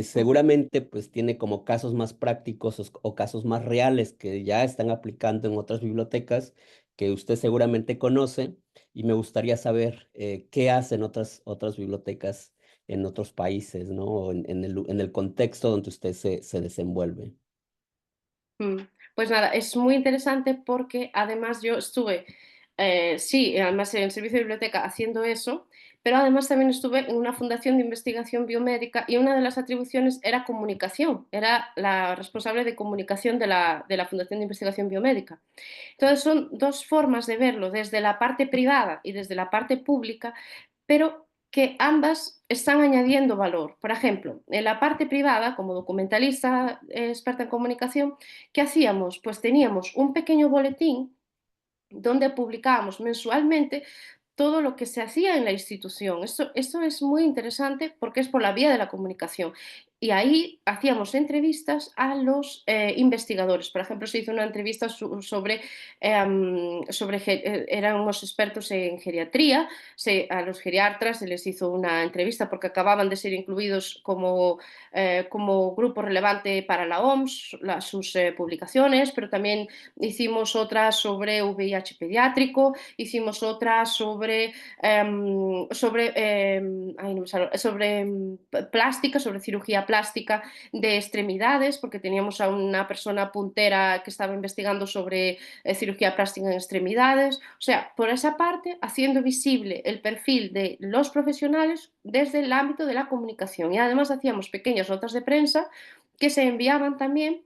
Seguramente pues tiene como casos más prácticos o casos más reales que ya están aplicando en otras bibliotecas que usted seguramente conoce y me gustaría saber qué hacen otras bibliotecas en otros países, ¿no? O en el contexto donde usted se desenvuelve.
Pues nada, es muy interesante porque además yo estuve, sí, además en el servicio de biblioteca haciendo eso, pero además también estuve en una fundación de investigación biomédica y una de las atribuciones era comunicación, era la responsable de comunicación de la Fundación de Investigación Biomédica. Entonces son dos formas de verlo, desde la parte privada y desde la parte pública, pero que ambas están añadiendo valor. Por ejemplo, en la parte privada, como documentalista experta en comunicación, ¿qué hacíamos? Pues teníamos un pequeño boletín donde publicábamos mensualmente todo lo que se hacía en la institución. Esto es muy interesante porque es por la vía de la comunicación. Y ahí hacíamos entrevistas a los investigadores. Por ejemplo, se hizo una entrevista sobre, eran unos expertos en geriatría, a los geriatras se les hizo una entrevista porque acababan de ser incluidos como grupo relevante para la OMS, sus publicaciones, pero también hicimos otra sobre VIH pediátrico, hicimos otra sobre plástica, sobre cirugía plástica de extremidades, porque teníamos a una persona puntera que estaba investigando sobre cirugía plástica en extremidades. O sea, por esa parte, haciendo visible el perfil de los profesionales desde el ámbito de la comunicación. Y además hacíamos pequeñas notas de prensa que se enviaban también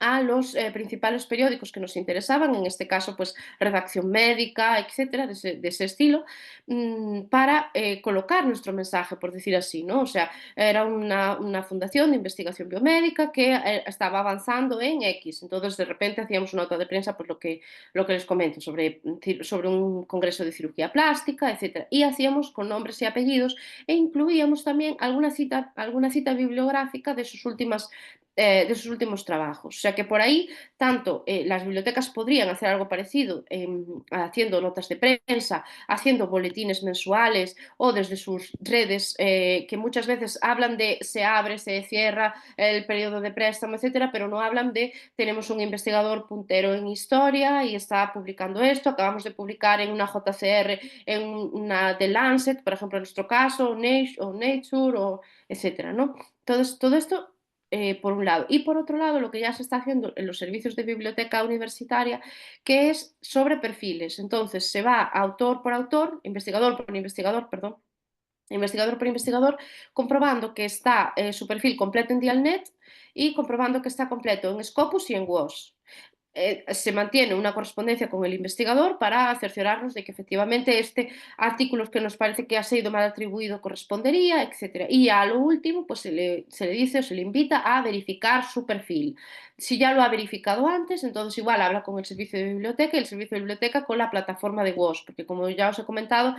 a los principales periódicos que nos interesaban, en este caso pues redacción médica, etcétera, de ese estilo, para colocar nuestro mensaje, por decir así, ¿no? O sea, era una fundación de investigación biomédica que estaba avanzando en X, entonces de repente hacíamos una nota de prensa, pues lo que les comento, sobre un congreso de cirugía plástica, etcétera, y hacíamos con nombres y apellidos e incluíamos también alguna cita bibliográfica de sus últimos trabajos. O sea que por ahí, tanto las bibliotecas podrían hacer algo parecido, haciendo notas de prensa, haciendo boletines mensuales o desde sus redes, que muchas veces hablan de se abre, se cierra el periodo de préstamo, etcétera, pero no hablan de tenemos un investigador puntero en historia y está publicando esto, acabamos de publicar en una JCR, en una de Lancet, por ejemplo, en nuestro caso, o Nature, etcétera, ¿no? Entonces, todo esto por un lado. Y por otro lado, lo que ya se está haciendo en los servicios de biblioteca universitaria, que es sobre perfiles. Entonces, se va autor por autor, investigador por investigador, perdón, investigador por investigador, comprobando que está su perfil completo en Dialnet y comprobando que está completo en Scopus y en WOS. Se mantiene una correspondencia con el investigador para cerciorarnos de que efectivamente este artículo que nos parece que ha sido mal atribuido correspondería, etc. Y a lo último, pues se le dice o se le invita a verificar su perfil. Si ya lo ha verificado antes, entonces igual habla con el servicio de biblioteca y el servicio de biblioteca con la plataforma de WOS, porque como ya os he comentado,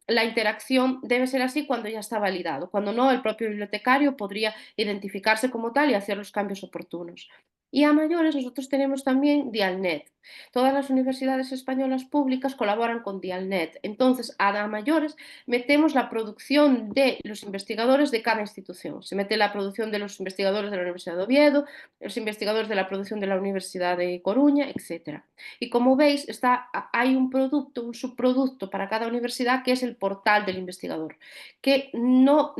la interacción debe ser así cuando ya está validado. Cuando no, el propio bibliotecario podría identificarse como tal y hacer los cambios oportunos. Y a mayores nosotros tenemos también Dialnet. Todas las universidades españolas públicas colaboran con Dialnet. Entonces, a mayores metemos la producción de los investigadores de cada institución. Se mete la producción de los investigadores de la Universidad de Oviedo, los investigadores de la producción de la Universidad de Coruña, etc. Y como veis, hay un producto, un subproducto para cada universidad que es el portal del investigador, que no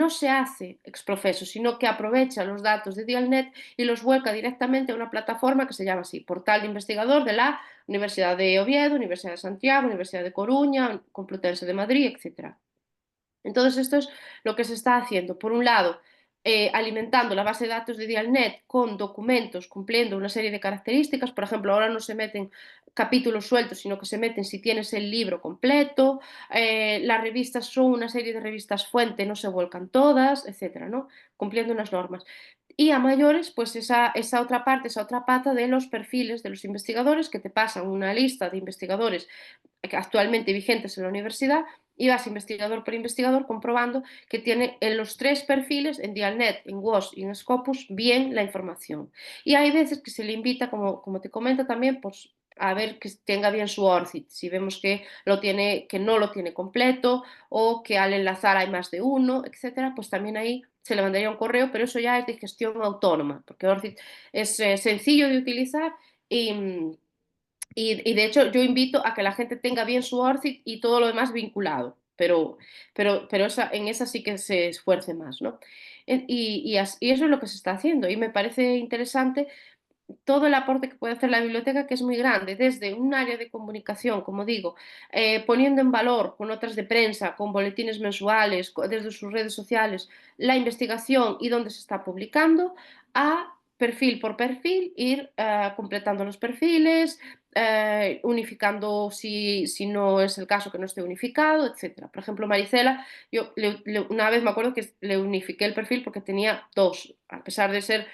se hace ex profeso, sino que aprovecha los datos de Dialnet y los vuelca directamente a una plataforma que se llama así, Portal de Investigador de la Universidad de Oviedo, Universidad de Santiago, Universidad de Coruña, Complutense de Madrid, etc. Entonces, esto es lo que se está haciendo. Por un lado, alimentando la base de datos de Dialnet con documentos cumpliendo una serie de características. Por ejemplo, ahora no se meten capítulos sueltos, sino que se meten si tienes el libro completo. Las revistas son una serie de revistas fuente, no se vuelcan todas, etcétera, ¿no? Cumpliendo unas normas. Y a mayores, pues esa otra parte, esa otra pata de los perfiles de los investigadores que te pasan una lista de investigadores actualmente vigentes en la universidad y vas investigador por investigador comprobando que tiene en los tres perfiles, en Dialnet, en WOS y en Scopus, bien la información. Y hay veces que se le invita, como te comento también, pues a ver que tenga bien su ORCID, si vemos que no lo tiene completo o que al enlazar hay más de uno, etcétera, pues también ahí se le mandaría un correo, pero eso ya es de gestión autónoma, porque ORCID es sencillo de utilizar y de hecho yo invito a que la gente tenga bien su ORCID y todo lo demás vinculado, pero en esa sí que se esfuerce más, ¿no? Y eso es lo que se está haciendo y me parece interesante todo el aporte que puede hacer la biblioteca, que es muy grande, desde un área de comunicación, como digo, poniendo en valor con notas de prensa, con boletines mensuales, desde sus redes sociales, la investigación y dónde se está publicando, a perfil por perfil, ir completando los perfiles, unificando si no es el caso que no esté unificado, etc. Por ejemplo, Maricela, yo una vez me acuerdo que le unifiqué el perfil porque tenía 2, a pesar de ser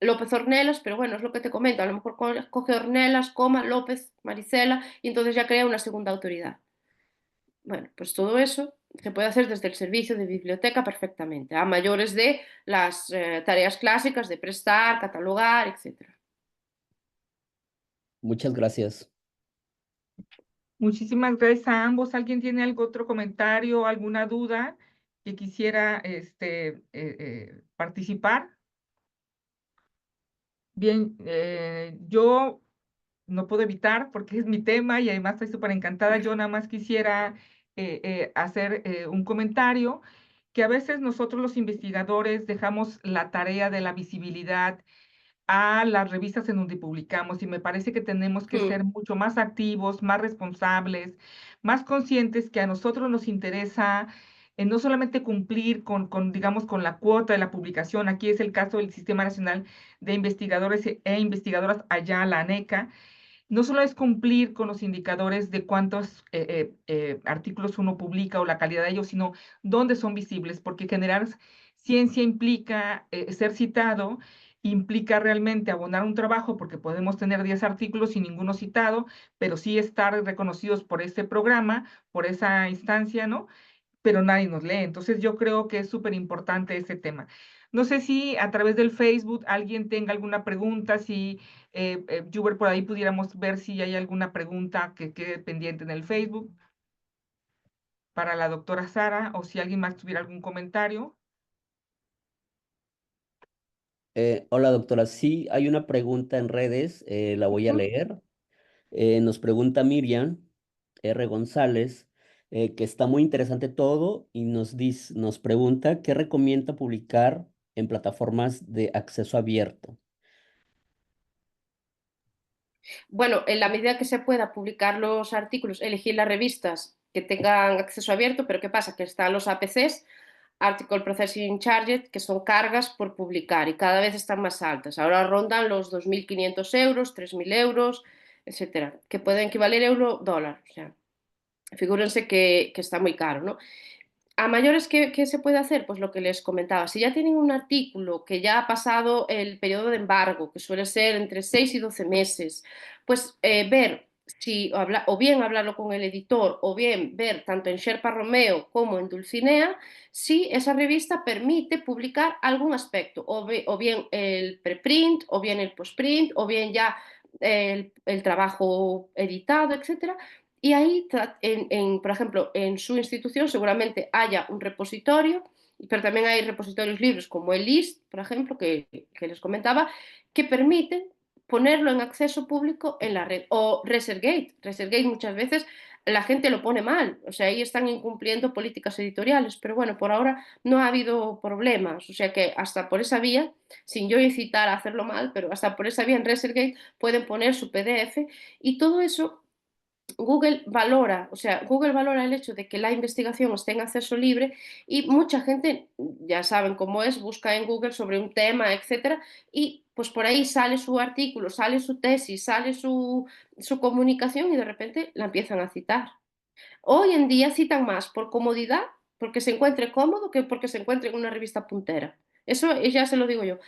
López Ornelas, pero bueno, es lo que te comento, a lo mejor coge Ornelas, coma, López, Maricela, y entonces ya crea una segunda autoridad. Bueno, pues todo eso se puede hacer desde el servicio de biblioteca perfectamente, a mayores de las tareas clásicas de prestar, catalogar, etc.
Muchas gracias.
Muchísimas gracias a ambos. ¿Alguien tiene algún otro comentario, alguna duda que quisiera participar? Bien, yo no puedo evitar porque es mi tema y además estoy súper encantada. Yo nada más quisiera hacer un comentario que a veces nosotros los investigadores dejamos la tarea de la visibilidad a las revistas en donde publicamos y me parece que tenemos que ser mucho más activos, más responsables, más conscientes que a nosotros nos interesa no solamente cumplir digamos, con la cuota de la publicación, aquí es el caso del Sistema Nacional de Investigadores e Investigadoras, allá la ANECA, no solo es cumplir con los indicadores de cuántos artículos uno publica o la calidad de ellos, sino dónde son visibles, porque generar ciencia implica ser citado, implica realmente abonar un trabajo, porque podemos tener 10 artículos y ninguno citado, pero sí estar reconocidos por ese programa, por esa instancia, ¿no? Pero nadie nos lee. Entonces yo creo que es súper importante ese tema. No sé si a través del Facebook alguien tenga alguna pregunta, si Juber, por ahí pudiéramos ver si hay alguna pregunta que quede pendiente en el Facebook para la doctora Sara, o si alguien más tuviera algún comentario.
Hola, doctora. Sí, hay una pregunta en redes, la voy a leer. Nos pregunta Miriam R. González, que está muy interesante todo y nos pregunta qué recomienda publicar en plataformas de acceso abierto.
Bueno, en la medida que se pueda publicar los artículos, elegir las revistas que tengan acceso abierto, pero ¿qué pasa? Que están los APCs, Article Processing Charges, que son cargas por publicar y cada vez están más altas. Ahora rondan los 2.500 euros, 3.000 euros, etcétera, que pueden equivaler euro-dólar. O sea, figúrense que está muy caro, ¿no? A mayores, ¿qué se puede hacer? Pues lo que les comentaba, si ya tienen un artículo que ya ha pasado el periodo de embargo, que suele ser entre 6 y 12 meses, pues ver si, o bien hablarlo con el editor, o bien ver tanto en Sherpa Romeo como en Dulcinea, si esa revista permite publicar algún aspecto, o bien el preprint, o bien el postprint, o bien ya el trabajo editado, etcétera, y ahí, por ejemplo, en su institución seguramente haya un repositorio, pero también hay repositorios libres como el LIST, por ejemplo, que les comentaba, que permiten ponerlo en acceso público en la red. O ResearchGate. ResearchGate muchas veces la gente lo pone mal, o sea, ahí están incumpliendo políticas editoriales, pero bueno, por ahora no ha habido problemas, o sea que hasta por esa vía, sin yo incitar a hacerlo mal, pero hasta por esa vía en ResearchGate pueden poner su PDF y todo eso Google valora, o sea, Google valora el hecho de que la investigación esté en acceso libre y mucha gente, ya saben cómo es, busca en Google sobre un tema, etcétera, y pues por ahí sale su artículo, sale su tesis, sale su comunicación y de repente la empiezan a citar. Hoy en día citan más por comodidad, porque se encuentre cómodo, que porque se encuentre en una revista puntera. Eso ya se lo digo yo.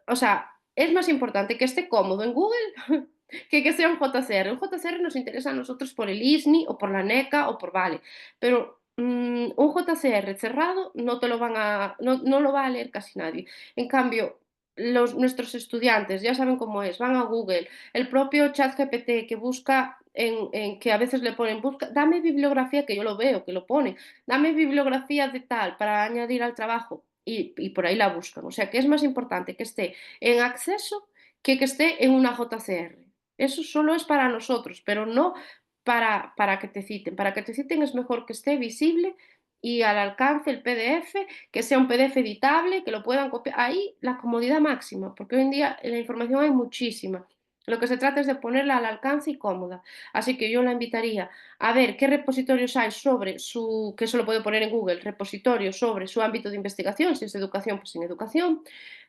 O sea, es más importante que esté cómodo en Google que sea un JCR. Un JCR nos interesa a nosotros por el ISNI o por la NECA o por Vale, pero un JCR cerrado no te lo no lo va a leer casi nadie. En cambio, nuestros estudiantes ya saben cómo es, van a Google, el propio ChatGPT que busca que a veces le ponen, busca, dame bibliografía, que yo lo veo, que lo pone, dame bibliografía de tal para añadir al trabajo y por ahí la buscan. O sea que es más importante que esté en acceso que esté en una JCR. Eso solo es para nosotros, pero no para que te citen. Para que te citen es mejor que esté visible y al alcance el PDF, que sea un PDF editable, que lo puedan copiar. Ahí la comodidad máxima, porque hoy en día la información hay muchísima. Lo que se trata es de ponerla al alcance y cómoda. Así que yo la invitaría a ver qué repositorios hay sobre que eso lo puede poner en Google, repositorios sobre su ámbito de investigación, si es educación, pues en educación,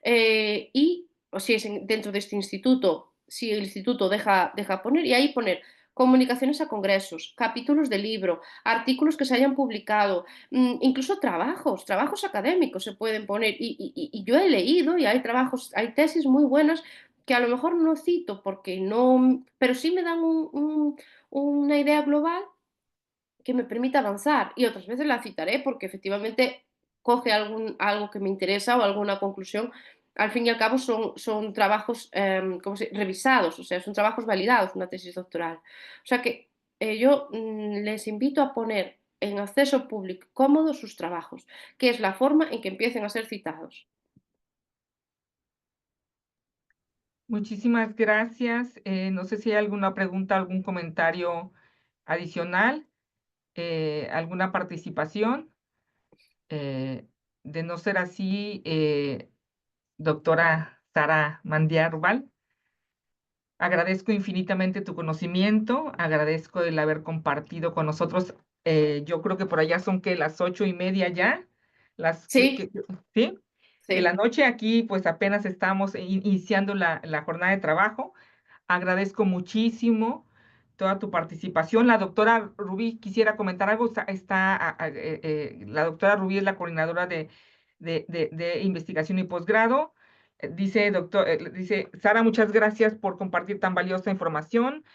y o si es dentro de este instituto, si el instituto deja poner, y ahí poner comunicaciones a congresos, capítulos de libro, artículos que se hayan publicado, incluso trabajos académicos se pueden poner. Y yo he leído y hay hay tesis muy buenas que a lo mejor no cito porque no, pero sí me dan una idea global que me permita avanzar, y otras veces la citaré porque efectivamente coge algo que me interesa o alguna conclusión. Al fin y al cabo son trabajos revisados, o sea, son trabajos validados, una tesis doctoral. O sea que yo les invito a poner en acceso público cómodo sus trabajos, que es la forma en que empiecen a ser citados.
Muchísimas gracias. No sé si hay alguna pregunta, algún comentario adicional, alguna participación. De no ser así, doctora Sara Mandiarrubal, agradezco infinitamente tu conocimiento, agradezco el haber compartido con nosotros. Yo creo que por allá son que las 8:30 ya,
Sí,
¿sí? De la
sí,
noche aquí, pues apenas estamos iniciando la jornada de trabajo. Agradezco muchísimo toda tu participación. La doctora Rubí quisiera comentar algo. La doctora Rubí es la coordinadora de investigación y posgrado. Dice, Sara, muchas gracias por compartir tan valiosa información.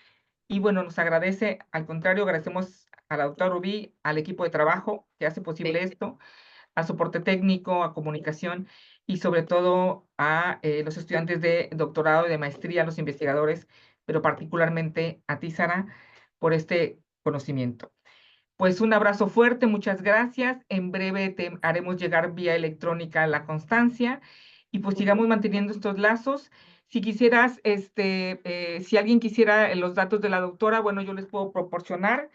Y bueno, nos agradece, al contrario, agradecemos a la doctora Rubí, al equipo de trabajo que hace posible
sí,
esto, a soporte técnico, a comunicación y sobre todo a los estudiantes de doctorado y de maestría, a los investigadores, pero particularmente a ti, Sara, por este conocimiento. Pues un abrazo fuerte, muchas gracias. En breve te haremos llegar vía electrónica la constancia y pues sigamos manteniendo estos lazos. Si quisieras, si alguien quisiera los datos de la doctora, bueno, yo les puedo proporcionar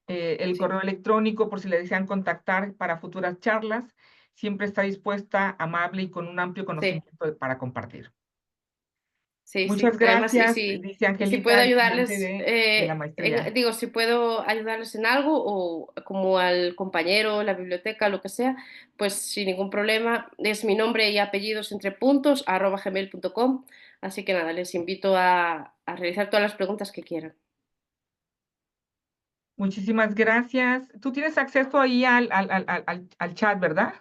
el
sí,
correo electrónico por si le desean contactar para futuras charlas. Siempre está dispuesta, amable y con un amplio
sí.
conocimiento para compartir.
Sí,
Muchas
sí. Además,
gracias, dice
y si puedo
Angélica, estudiante
ayudarles,
de la maestría.
digo, si puedo ayudarles en algo, o como al compañero, la biblioteca, lo que sea, pues sin ningún problema. Es mi nombre y apellidos entre puntos, @gmail.com. Así que nada, les invito a realizar todas las preguntas que quieran.
Muchísimas gracias. Tú tienes acceso ahí al chat, ¿verdad?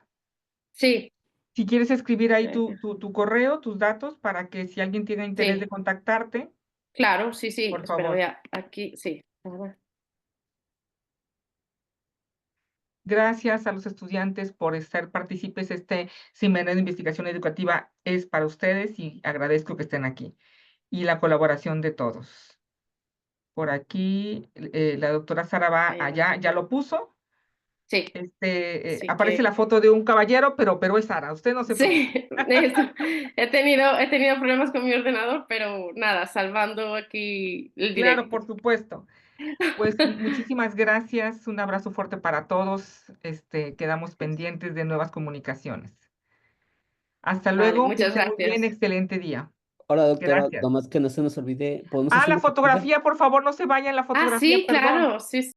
Sí,
Si quieres escribir ahí
eh,
tu correo, tus datos, para que si alguien tiene interés de
sí,
contactarte,
claro, sí, sí.
por
Espera, voy
favor.
aquí, sí.
Gracias a los estudiantes por ser partícipes. Este seminario de investigación educativa es para ustedes y agradezco que estén aquí. Y la colaboración de todos. Por aquí, la doctora Sara va
Ahí va.
allá, ya lo puso.
Sí, así
Aparece la
que
foto de un caballero, pero es Sara, usted no se preocupe.
sí, eso. He tenido problemas con mi ordenador, pero nada, salvando aquí el
Claro,
directo.
por supuesto. Pues muchísimas gracias, un abrazo fuerte para todos. Quedamos pendientes de nuevas comunicaciones. Hasta
Vale,
luego, que
muchas
esté muy bien,
gracias.
excelente día.
Hola, doctora,
Gracias.
nomás que no se nos olvide, ¿podemos
Ah,
hacer
la
una captura?
fotografía, por favor, no se vaya en la
Ah,
fotografía,
sí,
perdón.
claro, sí,